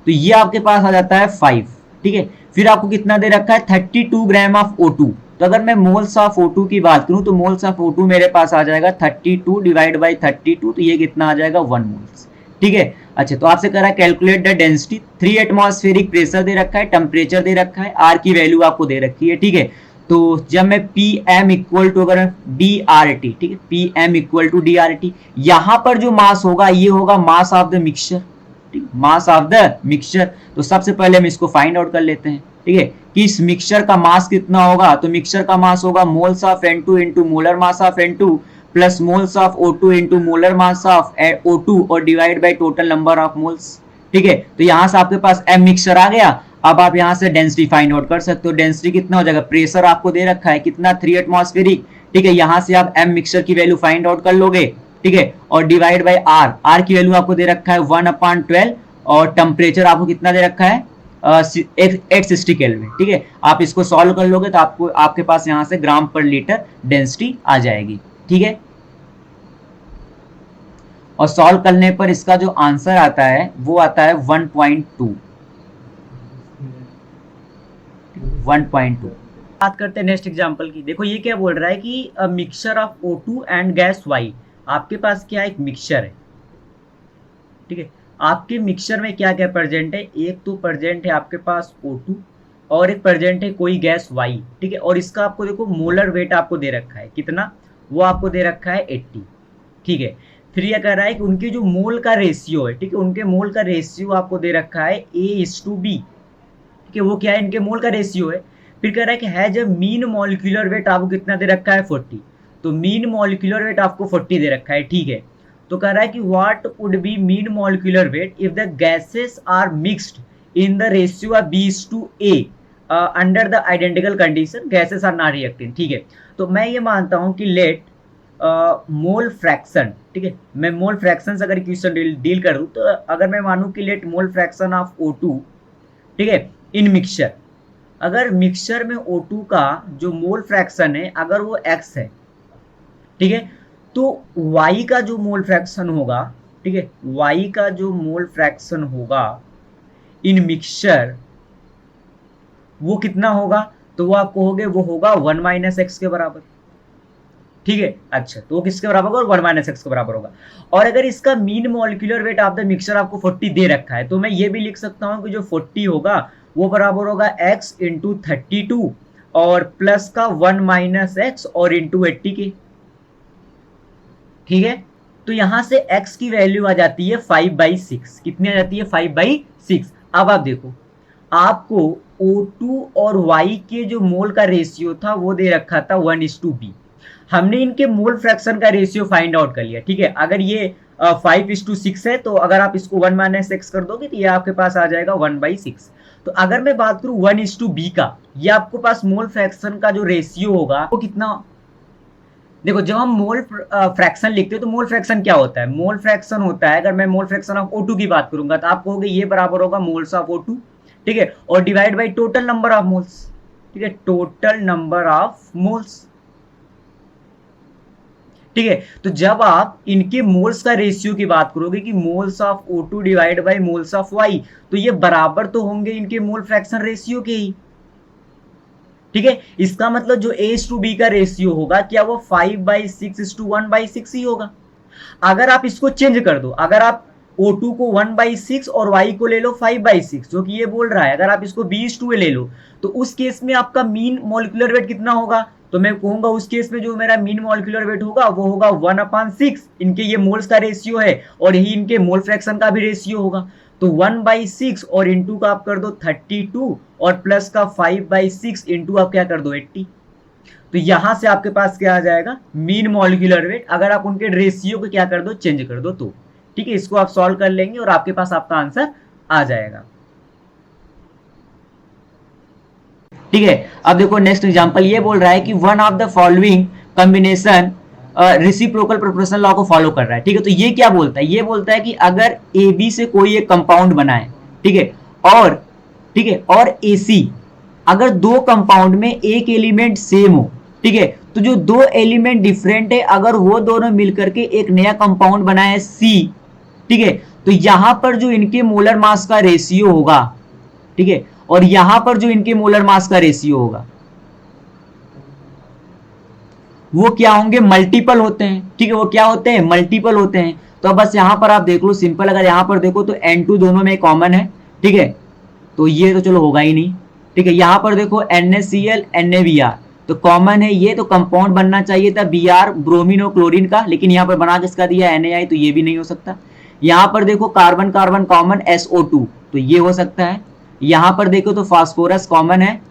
तो ये आपके पास आ जाता है 5, ठीक है। फिर आपको कितना दे रखा है, 32 ग्राम ऑफ O2। तो अगर मैं मोल्स ऑफ O2 की बात करूं तो मोल्स ऑफ O2 मेरे पास आ जाएगा 32 डिवाइड बाई 32, तो ये कितना आ जाएगा 1 मोल्स, ठीक है। अच्छा, तो आपसे कह रहा है calculate the density, 3 atmospheric pressure दे रखा है, टेम्परेचर दे रखा है, आर की वैल्यू आपको दे रखी है, ठीक है। तो जब मैं Pm इक्वल टू अगर DRT, ठीक है, Pm इक्वल टू DRT, यहां पर जो मास होगा ये होगा मास ऑफ द मिक्सचर, ठीक, मास ऑफ द मिक्सचर। तो सबसे पहले हम इसको फाइंड आउट कर लेते हैं, ठीक है, कि इस मिक्सचर का मास कितना होगा। तो मिक्सचर का मास होगा moles of N2 into molar mass of N2 plus moles of O2 into molar mass of O2 और divide by total number of moles, ठीक है। तो यहां से आपके पास M मिक्सचर आ गया। अब आप यहां से डेंसिटी फाइंड आउट कर सकते हो। डेंसिटी कितना हो जाएगा, प्रेशर आपको दे रखा है कितना, 3 एटमॉस्फेरिक, ठीक है। यहां से आप M मिक्सचर की वैल्यू फाइंड आउट कर लोगे, ठीक है, और डिवाइड बाई आर की वैल्यू आपको दे रखा है 1/12 और टेम्परेचर आपको कितना दे रखा है 860 केल्विन, ठीक है। आप इसको सॉल्व कर लोगे तो आपको आपके पास यहां से ग्राम पर लीटर डेंसिटी आ जाएगी, ठीक है। और सॉल्व करने पर इसका जो आंसर आता है वो आता है 1.2। बात करते हैं नेक्स्ट एग्जांपल की। देखो ये क्या बोल रहा है कि mixture of O2 and gas Y। आपके पास क्या एक मिक्सचर है, ठीक है। आपके मिक्सचर में क्या क्या प्रेजेंट है, एक तो प्रेजेंट है आपके पास O2 और एक प्रेजेंट है कोई गैस Y, ठीक है। और इसका आपको देखो मोलर वेट आपको दे रखा है कितना, वो आपको दे रखा है 80, ठीक है। फिर यह कह रहा है कि उनके जो मोल का रेशियो है, ठीक है, उनके मोल का रेशियो आपको दे रखा है A:B, ठीक है, वो क्या है, इनके मोल का रेशियो है। फिर कह रहा है कि has a mean molecular wait, आपको कितना दे रखा है 40। तो मीन मॉलिक्यूलर वेट आपको 40 दे रखा है, ठीक है। तो कह रहा है कि what would be mean molecular weight if the gases are mixed in the ratio of B:A under the identical condition, gases are not reacting, ठीक है। तो मैं ये मानता हूं कि लेट मोल फ्रैक्शन, ठीक है, मैं मोल फ्रैक्शन से अगर क्वेश्चन डील करूं तो अगर मैं मानूं कि late mole fraction of O2, ठीक है, इन मिक्सचर, अगर मिक्सचर में O2 का जो मोल फ्रैक्शन है अगर वो x है, ठीक है, तो y का जो मोल फ्रैक्शन होगा, ठीक है, y का जो मोल फ्रैक्शन होगा इन मिक्सचर वो कितना होगा, तो वो आप कहोगे वो होगा 1 - x के बराबर, ठीक है। अच्छा, तो वो किसके बराबर होगा, 1 - x के बराबर होगा। और अगर इसका mean molecular weight of the mixture आपको 40 दे रखा है तो मैं ये भी लिख सकता हूं कि जो 40 होगा वो बराबर होगा x इंटू 32 और प्लस का 1 - x और इंटू 80 के, ठीक है। तो यहां से x की वैल्यू आ जाती है 5/6, कितनी आ जाती है 5/6। अब आप देखो आपको O2 और Y के जो मोल का रेशियो था वो दे रखा था 1:B। हमने इनके मोल फ्रैक्शन का रेशियो फाइंड आउट कर लिया, ठीक है। अगर ये 5:6 है तो अगर आप इसको 1 - x कर दोगे तो ये आपके पास आ जाएगा 1/6। तो अगर मैं बात करूं 1:B का, ये आपको पास मोल फ्रैक्शन का जो रेशियो होगा वो कितना, देखो जब हम मोल फ्रैक्शन लिखते हैं तो मोल फ्रैक्शन क्या होता है, मोल फ्रैक्शन होता है, अगर मैं मोल फ्रैक्शन ऑफ O2 की बात करूंगा तो आप कहोगे ये बराबर होगा मोल्स ऑफ O2, ठीक है, और divide by total number of moles, ठीक है, टोटल नंबर ऑफ मोल्स, ठीक है। तो जब आप इनके मोल्स का रेशियो की बात करोगे कि moles of O2 divide by moles of Y, तो ये बराबर तो होंगे इनके मोल फ्रैक्शन रेशियो के ही, ठीक है। इसका मतलब जो A:B का रेशियो होगा क्या वो 5/6:1/6 ही होगा। अगर आप इसको चेंज कर दो, अगर आप O2 को 1/6 और Y को ले लो 5/6, जो कि ये बोल रहा है, अगर आप इसको B:A ले लो तो उस केस में आपका मीन मॉलिक्यूलर वेट कितना होगा, तो मैं कहूंगा उस केस में जो मेरा मीन मॉलिक्यूलर वेट होगा वो होगा 1/6, इनके ये मोल्स का रेशियो है और यही इनके मोल फ्रैक्शन का भी रेशियो होगा। तो 1/6 और इंटू का आप कर दो 32 और प्लस का 5/6 इंटू आप क्या कर दो 80। तो यहां से आपके पास क्या आ जाएगा, मीन मॉलिक्यूलर वेट, अगर आप उनके रेशियो को क्या कर दो, चेंज कर दो तो, ठीक है। इसको आप सॉल्व कर लेंगे और आपके पास आपका आंसर आ जाएगा। ठीक है। अब देखो नेक्स्ट एग्जांपल ये बोल रहा है कि one of the following combination reciprocal proportional law को फॉलो कर रहा है, ठीक है। तो ये क्या बोलता है, ये बोलता है कि अगर ए बी से कोई एक कंपाउंड बना है, ठीक है, और ए सी, अगर दो कंपाउंड में एक एलिमेंट सेम हो, ठीक है, तो जो दो एलिमेंट डिफरेंट है अगर वो दोनों मिलकर के एक नया कंपाउंड बनाए सी, ठीक है, तो यहां पर जो इनके मोलर मास का रेशियो होगा, ठीक है, और यहां पर जो इनके मोलर मास का रेशियो होगा वो क्या होंगे, मल्टीपल होते हैं, ठीक है, वो क्या होते हैं, मल्टीपल होते हैं। तो अब बस यहां पर आप देख लो सिंपल, अगर यहां पर देखो तो N2 दोनों में कॉमन है, ठीक है, तो ये तो चलो होगा ही नहीं, ठीक है। यहां पर देखो NaCl NaBr तो कॉमन है, ये तो कंपाउंड बनना चाहिए था Br ब्रोमीन और क्लोरीन का, लेकिन यहां पर बना किसका दिया NaI, तो ये भी नहीं हो सकता। यहां पर देखो कार्बन कार्बन कॉमन SO2 तो ये हो सकता है। यहां पर देखो तो फास्फोरस कॉमन है,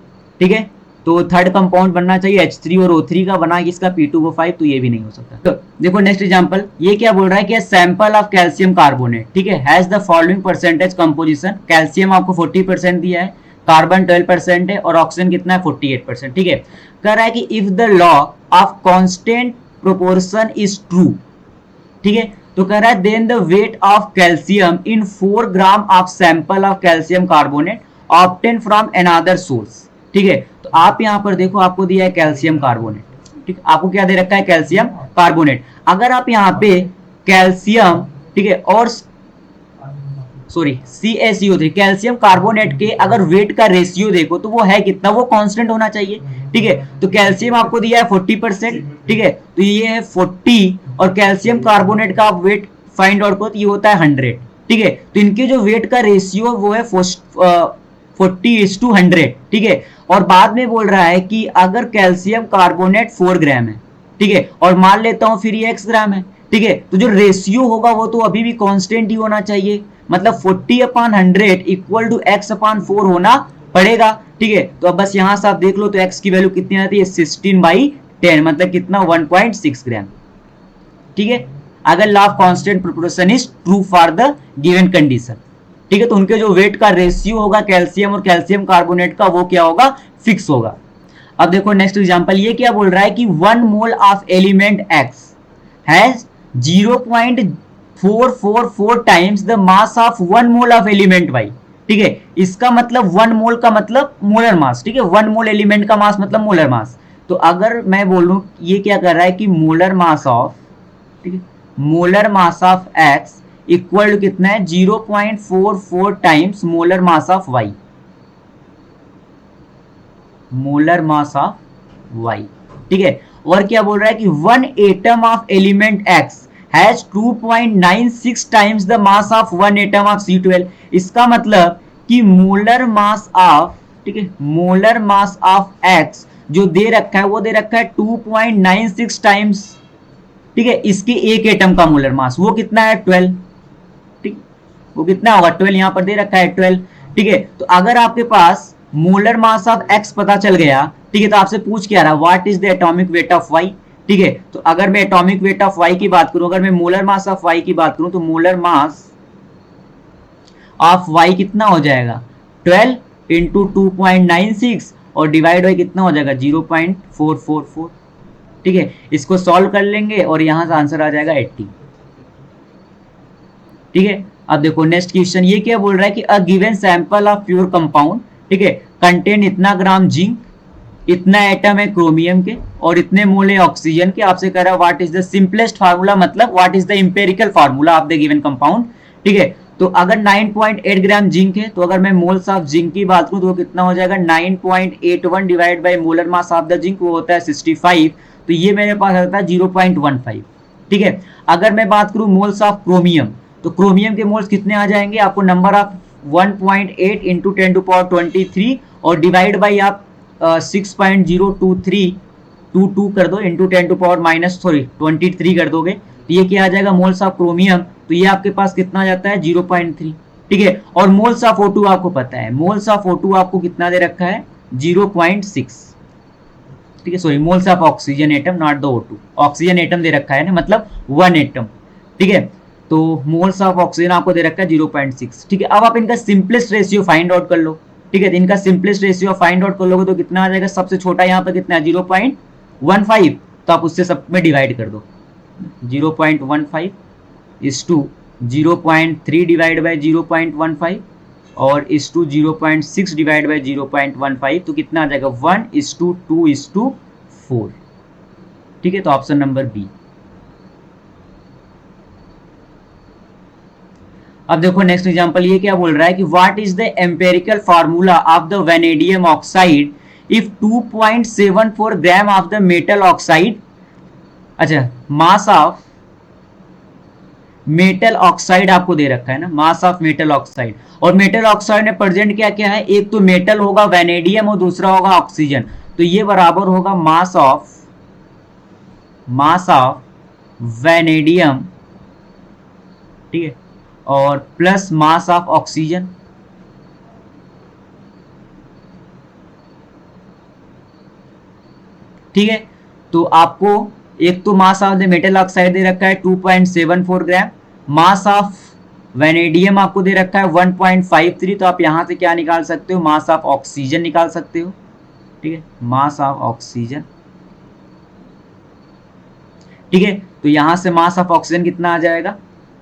ठीक है, तो थर्ड कंपाउंड बनना चाहिए H3 और O3 का, बना किसका P2O5 तो ये भी नहीं हो सकता। तो देखो नेक्स्ट एग्जांपल ये क्या बोल रहा है कि सैंपल ऑफ कैल्शियम कार्बोनेट, ठीक है, has the following percentage composition. Calcium आपको 40% दिया है, कार्बन 12% है और ऑक्सीजन कितना है 48%, ठीक है। कह रहा है कि if the law of constant proportion is true, ठीक है, तो कह रहा है then the weight of calcium in 4 gram of sample of calcium carbonate obtain from another source, ठीक है। तो आप यहां पर देखो आपको दिया है कैल्शियम कार्बोनेट, ठीक है, आपको क्या दे रखा है, कैल्शियम कार्बोनेट। अगर आप यहां पे कैल्शियम, ठीक है, और सॉरी CaCO3 कैल्शियम कार्बोनेट के अगर वेट का रेशियो देखो तो वो है कितना, वो कांस्टेंट होना चाहिए, ठीक है। तो कैल्शियम आपको दिया है 40%, ठीक है, तो ये है 40 और कैल्शियम कार्बोनेट का आप वेट फाइंड आउट करो तो ये होता है 100, ठीक है। तो इनके जो वेट का रेशियो वो है 40:100, ठीक है। और बाद में बोल रहा है कि अगर कैल्शियम कार्बोनेट 4 ग्राम है, ठीक है, और मान लेता हूं फिर ये x ग्राम है, ठीक है, तो जो रेशियो होगा वो तो अभी भी कांस्टेंट ही होना चाहिए, मतलब 40/100 इक्वल टू x/4 होना पड़ेगा, ठीक है। तो अब बस यहां से आप देख लो तो x की वैल्यू कितनी आती है 16/10, मतलब कितना 1.6 ग्राम, ठीक है, अगर law of constant proportion is true for the given condition, ठीक है। तो उनके जो वेट का रेशियो होगा कैल्शियम और कैल्शियम कार्बोनेट का वो क्या होगा, फिक्स होगा। अब देखो नेक्स्ट एग्जांपल ये क्या बोल रहा है कि 1 mole of element x has 0.444 times the mass of 1 mole of element y, ठीक है। इसका मतलब 1 मोल का मतलब मोलर मास, ठीक है, 1 मोल एलिमेंट का मास मतलब मोलर मास। तो अगर मैं बोलूं ये क्या कर रहा है कि मोलर मास ऑफ, ठीक है, molar mass of x equal to कितना है 0.44 times molar mass of y, molar mass of y, ठीक है। और क्या बोल रहा है कि 1 atom of element x has 2.96 times the mass of 1 atom of C12। इसका मतलब कि मोलर मास ऑफ, ठीक है, मोलर मास ऑफ x जो दे रखा है वो दे रखा है 2.96 टाइम्स, ठीक है, इसके एक एटम का मोलर मास वो कितना है 12, ठीक, वो कितना होगा 12, यहां पर दे रखा है 12, ठीक है। तो अगर आपके पास मोलर मास ऑफ x पता चल गया, ठीक है, तो आपसे पूछ क्या रहा, what is the atomic weight of y, ठीक है। तो अगर मैं एटॉमिक वेट ऑफ y की बात करूं, अगर मैं मोलर मास ऑफ y की बात करूं तो मोलर मास ऑफ y कितना हो जाएगा 12 इंटू 2.96 और डिवाइड बाई कितना हो जाएगा 0.444, ठीक है। इसको सॉल्व कर लेंगे और यहां से आंसर आ जाएगा 80, ठीक है। अब देखो नेक्स्ट क्वेश्चन ये क्या बोल रहा है कि a given sample of pure compound, ठीक है, कंटेन इतना ग्राम जिंक, इतना एटम है क्रोमियम के और इतने मोल है ऑक्सीजन के। आपसे कह रहा है what is the simplest formula, मतलब what is the empirical formula of the given compound, ठीक है। तो अगर 9.8 ग्राम जिंक है तो अगर मैं मोल्स ऑफ जिंक की बात करूं तो वो कितना हो जाएगा 9.81 divide by molar mass of the zinc, वो होता है 65, तो ये मेरे पास आता है 0.15, ठीक है। अगर मैं बात करूं मोल्स ऑफ क्रोमियम तो क्रोमियम के मोल्स कितने आ जाएंगे, आपको नंबर ऑफ 1.8 इंटू 10⁻23 और डिवाइड बाई आप 6.02322 कर दो इंटू 10⁻⁻23 कर दोगे तो ये क्या आ जाएगा मोल्स ऑफ क्रोमियम, तो ये आपके पास कितना आ जाता है 0.3, ठीक है। और मोल्स ऑफ O2 आपको पता है, मोल्स ऑफ O2 आपको कितना दे रखा है 0.6, ठीक है, sorry moles of oxygen atom not the O2, oxygen atom दे रखा है ना, मतलब 1 एटम, ठीक है। तो मोल्स ऑफ ऑक्सीजन आपको दे रखा है 0.6, ठीक है। अब आप इनका सिंपलेस्ट रेशियो फाइंड आउट कर लो, ठीक है। तो इनका सिंपलेस्ट रेशियो फाइंड आउट कर लोगे तो कितना आ जाएगा, सबसे छोटा यहाँ पर कितना है 0.15, तो आप उससे सब में डिवाइड कर दो, 0.15 इस टू 0.3 डिवाइड बाई 0.15 और इस टू 0.6 डिवाइड बाई 0.15, तो कितना आ जाएगा 1:2:4। ठीक है, तो ऑप्शन नंबर बी। अब देखो नेक्स्ट एग्जांपल ये क्या बोल रहा है कि what is the empirical formula of the vanadium oxide if 2.74 gram of the metal oxide, अच्छा मास ऑफ मेटल ऑक्साइड आपको दे रखा है ना, मास ऑफ मेटल ऑक्साइड, और मेटल ऑक्साइड में प्रेजेंट क्या क्या है, एक तो मेटल होगा वेनेडियम और दूसरा होगा ऑक्सीजन, तो ये बराबर होगा मास ऑफ वेनेडियम, ठीक है, और प्लस मास ऑफ ऑक्सीजन। ठीक है, तो आपको एक तो mass of the metal oxide दे रखा है 2.74 ग्राम, मास ऑफ वेनेडियम आपको दे रखा है 1.53, तो आप यहां से क्या निकाल सकते हो, मास ऑफ ऑक्सीजन निकाल सकते हो। ठीक है, मास ऑफ ऑक्सीजन। ठीक है, तो यहां से मास ऑफ ऑक्सीजन कितना आ जाएगा,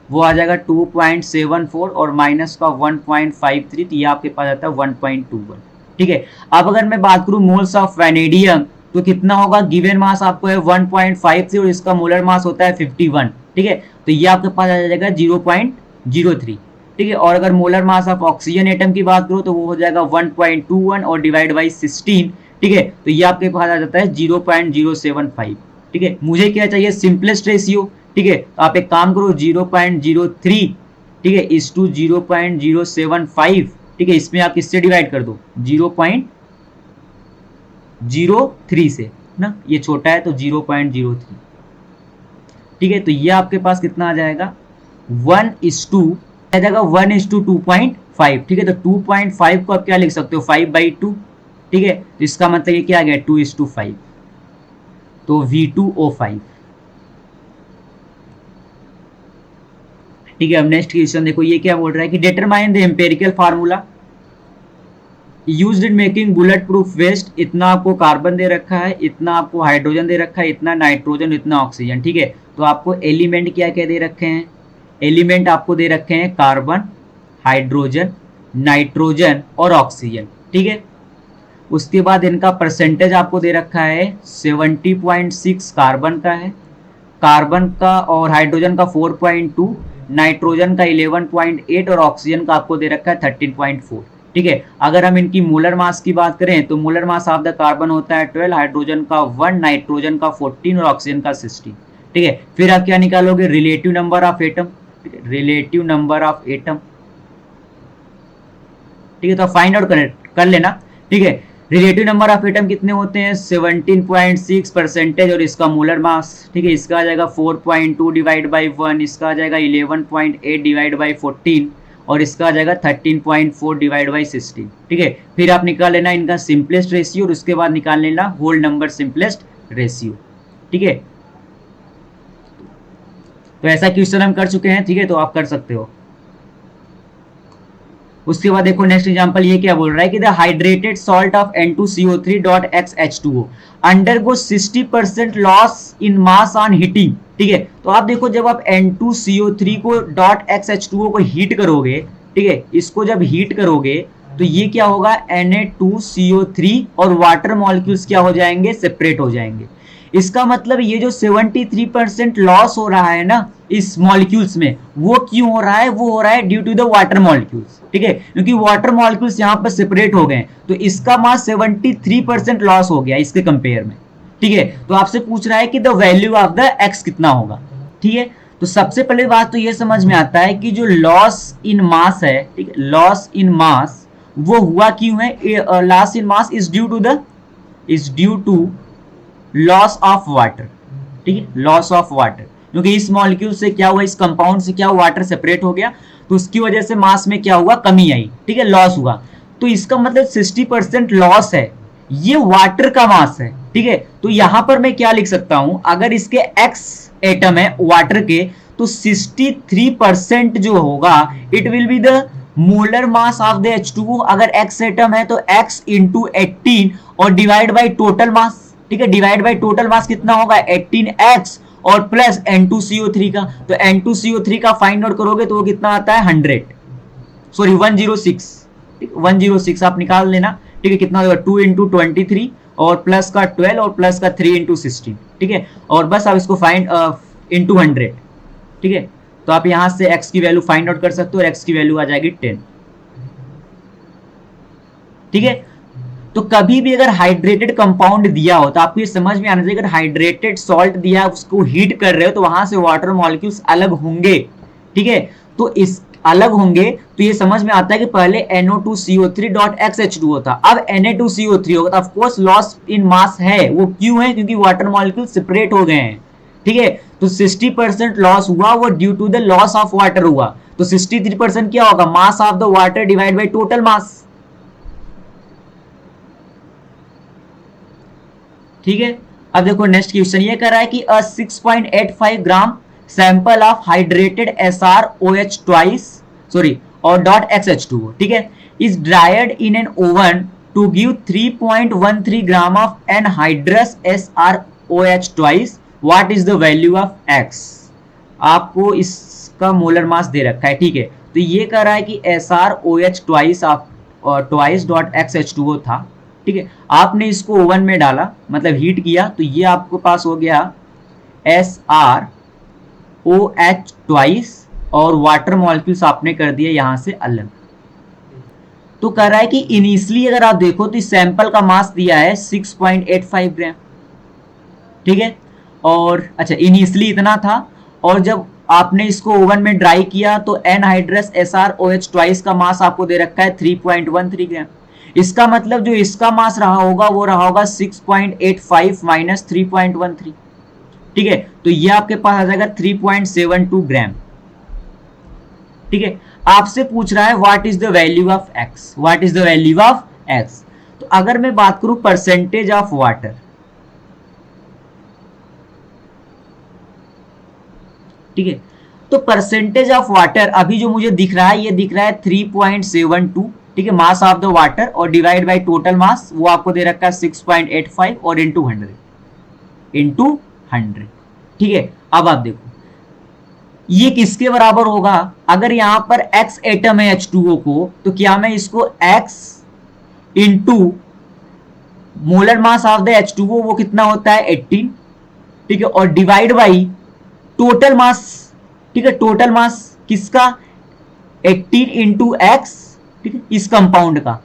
वो आ जाएगा 2.74 और माइनस का 1.53, तो ये आपके पास आता है 1.21। ठीक है, अब अगर मैं बात करूं मोल्स ऑफ वेनेडियम तो कितना होगा, गिवन मास आपको है 1.53 और इसका मोलर मास होता है 51। ठीक है, तो ये आपके पास आ जाएगा 0.03। ठीक है, और अगर molar mass of oxygen atom की बात करो तो वो हो जाएगा 1.21 और डिवाइड बाई 16। ठीक है, तो ये आपके पास आ जाता है 0.075। ठीक है, मुझे क्या चाहिए, सिंपलेस्ट रेशियो। ठीक है, तो आप एक काम करो 0.03, ठीक है, इस टू 0.075, ठीक है, इसमें आप किससे डिवाइड कर दो, 0.03 से ना, ये छोटा है तो 0.03। ठीक है, तो ये आपके पास कितना आ जाएगा 1:2.5। ठीक है, तो 2.5 को आप क्या लिख सकते हो 5/2। ठीक है, तो इसका मतलब ये क्या आ गया 2:5, तो V2O5। ठीक है, अब नेक्स्ट क्वेश्चन देखो, ये क्या बोल रहा है कि determine the empirical formula used in making bullet proof waste. इतना आपको कार्बन दे रखा है, इतना आपको हाइड्रोजन दे रखा है, इतना नाइट्रोजन, इतना ऑक्सीजन। ठीक है, तो आपको एलिमेंट क्या क्या दे रखे हैं, एलिमेंट आपको दे रखे हैं कार्बन, हाइड्रोजन, नाइट्रोजन और ऑक्सीजन। ठीक है, उसके बाद इनका परसेंटेज आपको दे रखा है 70.6 कार्बन का है, कार्बन का और हाइड्रोजन का 4.2, नाइट्रोजन का 11.8 और ऑक्सीजन का आपको दे रखा है 13.4। ठीक है, अगर हम इनकी मोलर मास की बात करें तो molar mass of the carbon होता है 12, हाइड्रोजन का 1, नाइट्रोजन का 14 और ऑक्सीजन का 16। ठीक है, फिर आप क्या निकालोगे, relative number of atom, relative number of atom. ठीक है, तो फाइंड आउट कर लेना। ठीक है, रिलेटिव नंबर ऑफ एटम कितने होते हैं 17.6 परसेंटेज और इसका मोलर मास। ठीक है, इसका आ जाएगा 4.2 डिवाइड बाई 1, इसका आ जाएगा 11.8 डिवाइड बाई 14 और इसका आ जाएगा 13.4 डिवाइड बाई 16। ठीक है, फिर आप निकाल लेना इनका सिंपलेस्ट रेशियो और उसके बाद निकाल लेना होल नंबर सिंपलेस्ट रेशियो। ठीक है, तो ऐसा क्वेश्चन हम कर चुके हैं। ठीक है, तो आप कर सकते हो। उसके बाद देखो नेक्स्ट एग्जांपल ये क्या बोल रहा है कि the hydrated salt of N2CO3.XH2O undergo 60% loss in mass on heating. ठीक है, तो आप देखो जब आप N2CO3 को .XH2O को हीट करोगे, ठीक है, इसको जब हीट करोगे तो ये क्या होगा Na2CO3 और वाटर मॉलिक्यूल्स क्या हो जाएंगे, सेपरेट हो जाएंगे। इसका मतलब ये जो 73% लॉस हो रहा है ना इस मॉलिक्यूल्स में, वो क्यों हो रहा है, वो हो रहा है due to the water molecules. ठीक है, क्योंकि वाटर मॉलिक्यूल्स यहाँ पर सेपरेट हो गए तो इसका मास 73% लॉस हो गया इसके कंपेयर में। ठीक है, तो आपसे पूछ रहा है कि the value of the x कितना होगा। ठीक है, तो सबसे पहले बात तो ये समझ में आता है कि जो लॉस इन मास है, ठीक है, लॉस इन मास वो हुआ क्यों है, loss in mass is due to loss of water. ठीक है, लॉस ऑफ वाटर, क्योंकि इस मॉलिक्यूल से क्या हुआ, इस कंपाउंड से क्या हुआ, वाटर सेपरेट हो गया तो उसकी वजह से मास में क्या हुआ, कमी आई। ठीक है, लॉस हुआ, तो इसका मतलब 60% लॉस है, ये वाटर का मास है। ठीक है, तो यहां पर मैं क्या लिख सकता हूं, अगर इसके एक्स एटम है वाटर के तो 63% जो होगा it will be the molar mass of the H2O, अगर x एटम है तो x इंटू 18 और डिवाइड बाई टोटल मास, ठीक है, डिवाइड बाई टोटल मास कितना होगा 18x और प्लस N2CO3 का, तो N2CO3 का फाइंड आउट करोगे तो वो कितना आता है 100, सॉरी 106, 106 आप निकाल लेना, ठीक है, कितना होगा 2 इंटू 23 और प्लस का 12 और प्लस का 3 इंटू 16, ठीक है, और बस आप इसको फाइंड इंटू 100, ठीक है, तो आप यहां से x की वैल्यू फाइंड आउट कर सकते हो और x की वैल्यू आ जाएगी 10, ठीक है। तो कभी भी अगर हाइड्रेटेड कंपाउंड दिया हो तो आपको ये समझ में आना चाहिए, अगर हाइड्रेटेड सॉल्ट दिया उसको हीट कर रहे हो तो वहां से वाटर मॉलिक्यूल्स अलग होंगे, ठीक है, तो इस अलग होंगे तो ये समझ में आता है कि पहले NO2CO3.XH2O था, अब Na2CO3 होगा, ऑफ कोर्स लॉस इन मास है, वो क्यों है, क्योंकि वाटर मॉलिक्यूल सेपरेट हो गए हैं, ठीक है, तो 60% लॉस हुआ, वो due to the loss of water हुआ, तो 63% क्या होगा, mass of the water divide by total mass, ठीक है। अब देखो नेक्स्ट क्वेश्चन ये कर रहा है कि 6.85 gram sample of hydrated SrOH twice sorry और .XH2O, ठीक है, is dried in an oven to give 3.13 gram of anhydrous SrOH twice, what is the value of x, आपको इसका मोलर मास दे रखा है, ठीक है, तो ये कह रहा है कि SrOH ट्वाइस ऑफ .XH2O था, ठीक है, आपने इसको ओवन में डाला मतलब हीट किया तो ये आपको पास हो गया SrOH ट्वाइस और वाटर मॉलिक्यूल्स आपने कर दिए यहां से अलग। तो कह रहा है कि इनिशियली अगर आप देखो तो इस सैंपल का मास दिया है 6.85 ग्राम, ठीक है, और अच्छा इनिशियली इतना था, और जब आपने इसको ओवन में ड्राई किया तो एनहाइड्रस SrOH ट्वाइस का मास आपको दे रखा है 3.13 ग्राम, इसका मतलब जो इसका मास रहा होगा वो रहा होगा 6.85 माइनस 3.13, ठीक है, तो ये आपके पास आ जाएगा 3.72 ग्राम, ठीक है। आपसे पूछ रहा है what is the value of x, what is the value of x, तो अगर मैं बात करूं परसेंटेज ऑफ वाटर, ठीक है, तो परसेंटेज ऑफ वाटर अभी जो मुझे दिख रहा है ये दिख रहा है 3.72, ठीक है, मास ऑफ द वाटर और डिवाइड बाय टोटल मास वो आपको दे रखा है 6.85 और इंटू 100, ठीक है। अब आप देखो ये किसके बराबर होगा, अगर यहां पर x एटम है H2O को, तो क्या मैं इसको x into molar mass of the H2O वो कितना होता है 18, ठीक है, और डिवाइड बाई टोटल मास, ठीक है, टोटल मास किसका 18 इंटू एक्स, ठीक है, इस कंपाउंड का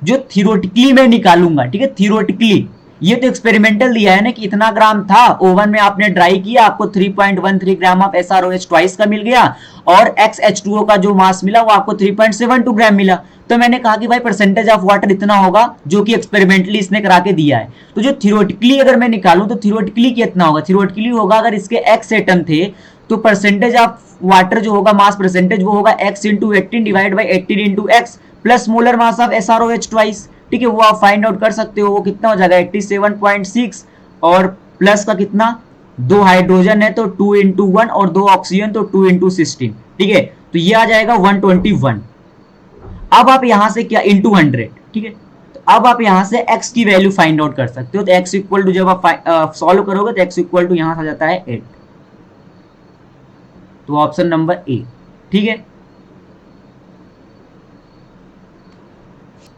जो थियोरेटिकली मैं निकालूंगा, ठीक है, थियोरेटिकली, ये तो एक्सपेरिमेंटल दिया है ना कि इतना ग्राम था, ओवन में आपने ड्राई किया, आपको 3.13 ग्राम ऑफ SrOH ट्वाइस का मिल गया और XH2O का जो मास मिला वो आपको 3.72 ग्राम मिला, तो मैंने कहा कि भाई परसेंटेज ऑफ वाटर इतना होगा जो कि एक्सपेरिमेंटली इसने करा के दिया है, तो जो थियोरेटिकली अगर मैं निकालूं तो थियोरेटिकली कितना होगा, थियोरेटिकली होगा अगर इसके x एटम थे तो परसेंटेज ऑफ वाटर जो होगा मास परसेंटेज वो होगा x into 18 divide by 18 into x plus molar mass of SrOH twice, ठीक है, वो आप फाइंड आउट कर सकते हो, वो कितना हो जाएगा 87.6 और प्लस का कितना 2 हाइड्रोजन है तो 2 इंटू 1 और 2 ऑक्सीजन तो 2 इंटू 16, ठीक है, तो ये आ जाएगा 121। अब आप यहां से क्या इंटू 100, ठीक है, तो अब आप यहां से x की वैल्यू फाइंड आउट कर सकते हो, तो x इक्वल टू जब आप सॉल्व करोगे तो x इक्वल टू यहां से आ जाता है 8, तो ऑप्शन नंबर ए, ठीक है।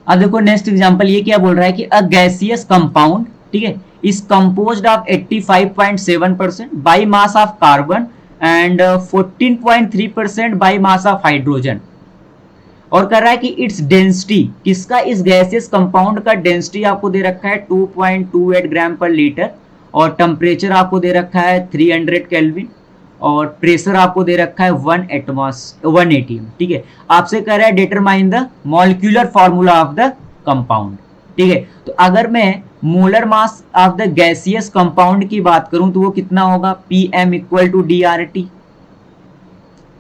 अब देखो नेक्स्ट एग्जांपल ये क्या बोल रहा है कि अ गैसियस कंपाउंड, ठीक है, is composed of 85.7% by mass of carbon and 14.3% by mass of hydrogen, और कर रहा है कि इट्स डेंसिटी किसका, इस गैसियस कंपाउंड का डेंसिटी आपको दे रखा है 2.28 ग्राम पर लीटर और टेम्परेचर आपको दे रखा है 300 केल्विन और प्रेशर आपको दे रखा है 1 atm, ठीक है, आपसे कह रहा है determine the molecular formula of the compound, ठीक है, तो अगर मैं molar mass of the gaseous compound की बात करूं तो वो कितना होगा Pm इक्वल टू DRT,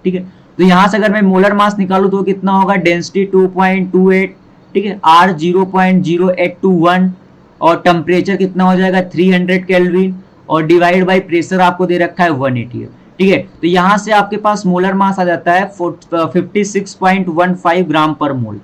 ठीक है, तो यहां से अगर मैं मोलर मास निकालूं तो कितना होगा डेंसिटी 2.28, ठीक है, R 0.0821 और टेम्परेचर कितना हो जाएगा 300 केल्विन और डिवाइड बाय प्रेशर आपको दे रखा है 1 atm, ठीक है। तो यहां से आपके पास मोलर मास आ जाता है 56.15 gram per mole,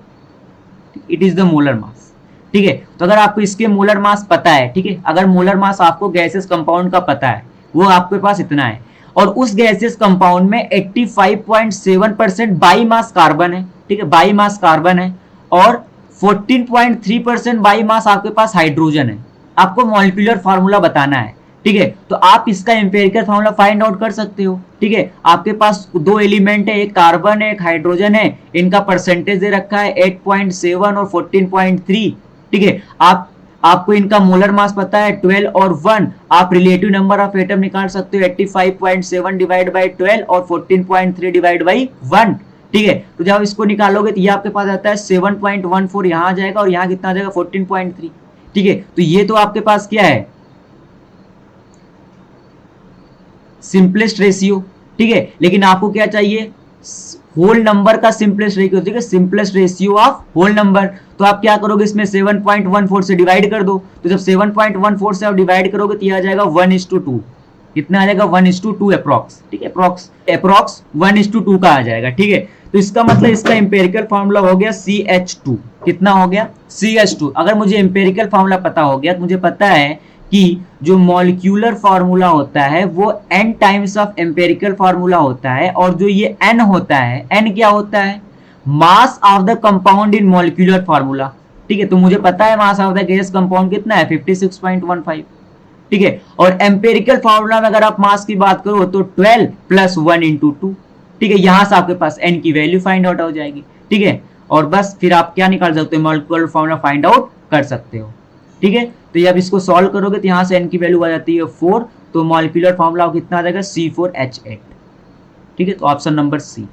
it is the molar mass. ठीक है, तो अगर आपको इसके मोलर मास पता है, ठीक है, अगर मोलर मास आपको गैसेस कंपाउंड का पता है, वो आपके पास इतना है, और उस गैसेस कंपाउंड में 85.7% बाई मास कार्बन है, ठीक है, बाई मास कार्बन है, और 14.3% बाई मास आपके पास हाइड्रोजन है। आपको मॉलिक्यूलर फार्मूला बताना है, ठीक है, तो आप इसका एम्पिरिकल फार्मूला फाइंड आउट कर सकते हो। ठीक है, आपके पास दो एलिमेंट है, एक कार्बन है, एक हाइड्रोजन है, इनका परसेंटेज दे रखा है 8.7 और 14.3। ठीक है, आपको इनका मोलर मास पता है 12 और 1, आप रिलेटिव नंबर ऑफ एटम निकाल सकते हो 85.7 डिवाइड बाई 12 और 14.3 डिवाइड बाई 1। ठीक है, तो जब इसको निकालोगे तो ये आपके पास आता है 7.14, यहां आ जाएगा, और यहां कितना आ जाएगा 14.3। ठीक है, तो ये तो आपके पास क्या है, सिंपलेस्ट रेशियो। ठीक है, लेकिन आपको क्या चाहिए, होल नंबर का सिंपलेस्ट रेशियो, ठीक है, simplest ratio of whole number. तो आप क्या करोगे, इसमें 7.14 से डिवाइड कर दो, तो जब 7.14 से आप डिवाइड करोगे तो ये आ जाएगा 1:2, कितना आ जाएगा 1:2 अप्रॉक्स। ठीक है, अप्रॉक्स 1:2 का आ जाएगा। ठीक है, तो इसका मतलब इसका एम्पिरिकल फार्मूला हो गया CH2, कितना हो गया CH2। अगर मुझे एम्पिरिकल फार्मूला पता हो गया तो मुझे पता है कि जो मॉलिक्यूलर फार्मूला होता है वो n times of empirical formula होता है, और जो ये n होता है, n क्या होता है, मास of the compound in molecular formula. ठीक है, तो मुझे पता है मास ऑफ द गैस कंपाउंड कितना है 56.15। ठीक है, और एम्पिरिकल फार्मूला में अगर आप मास की बात करो तो 12 + 1/2। ठीक है, यहां से आपके पास n की वैल्यू फाइंड आउट हो जाएगी। ठीक है, और बस फिर आप क्या निकाल सकते हो, मॉलिक्यूलर फार्मूला फाइंड आउट कर सकते हो। ठीक है, तो जब इसको सॉल्व करोगे तो यहां से n की वैल्यू आ जाती है 4, तो मॉलिक्यूलर फार्मूला कितना आ जाएगा C4H8। ठीक है, तो ऑप्शन नंबर सी।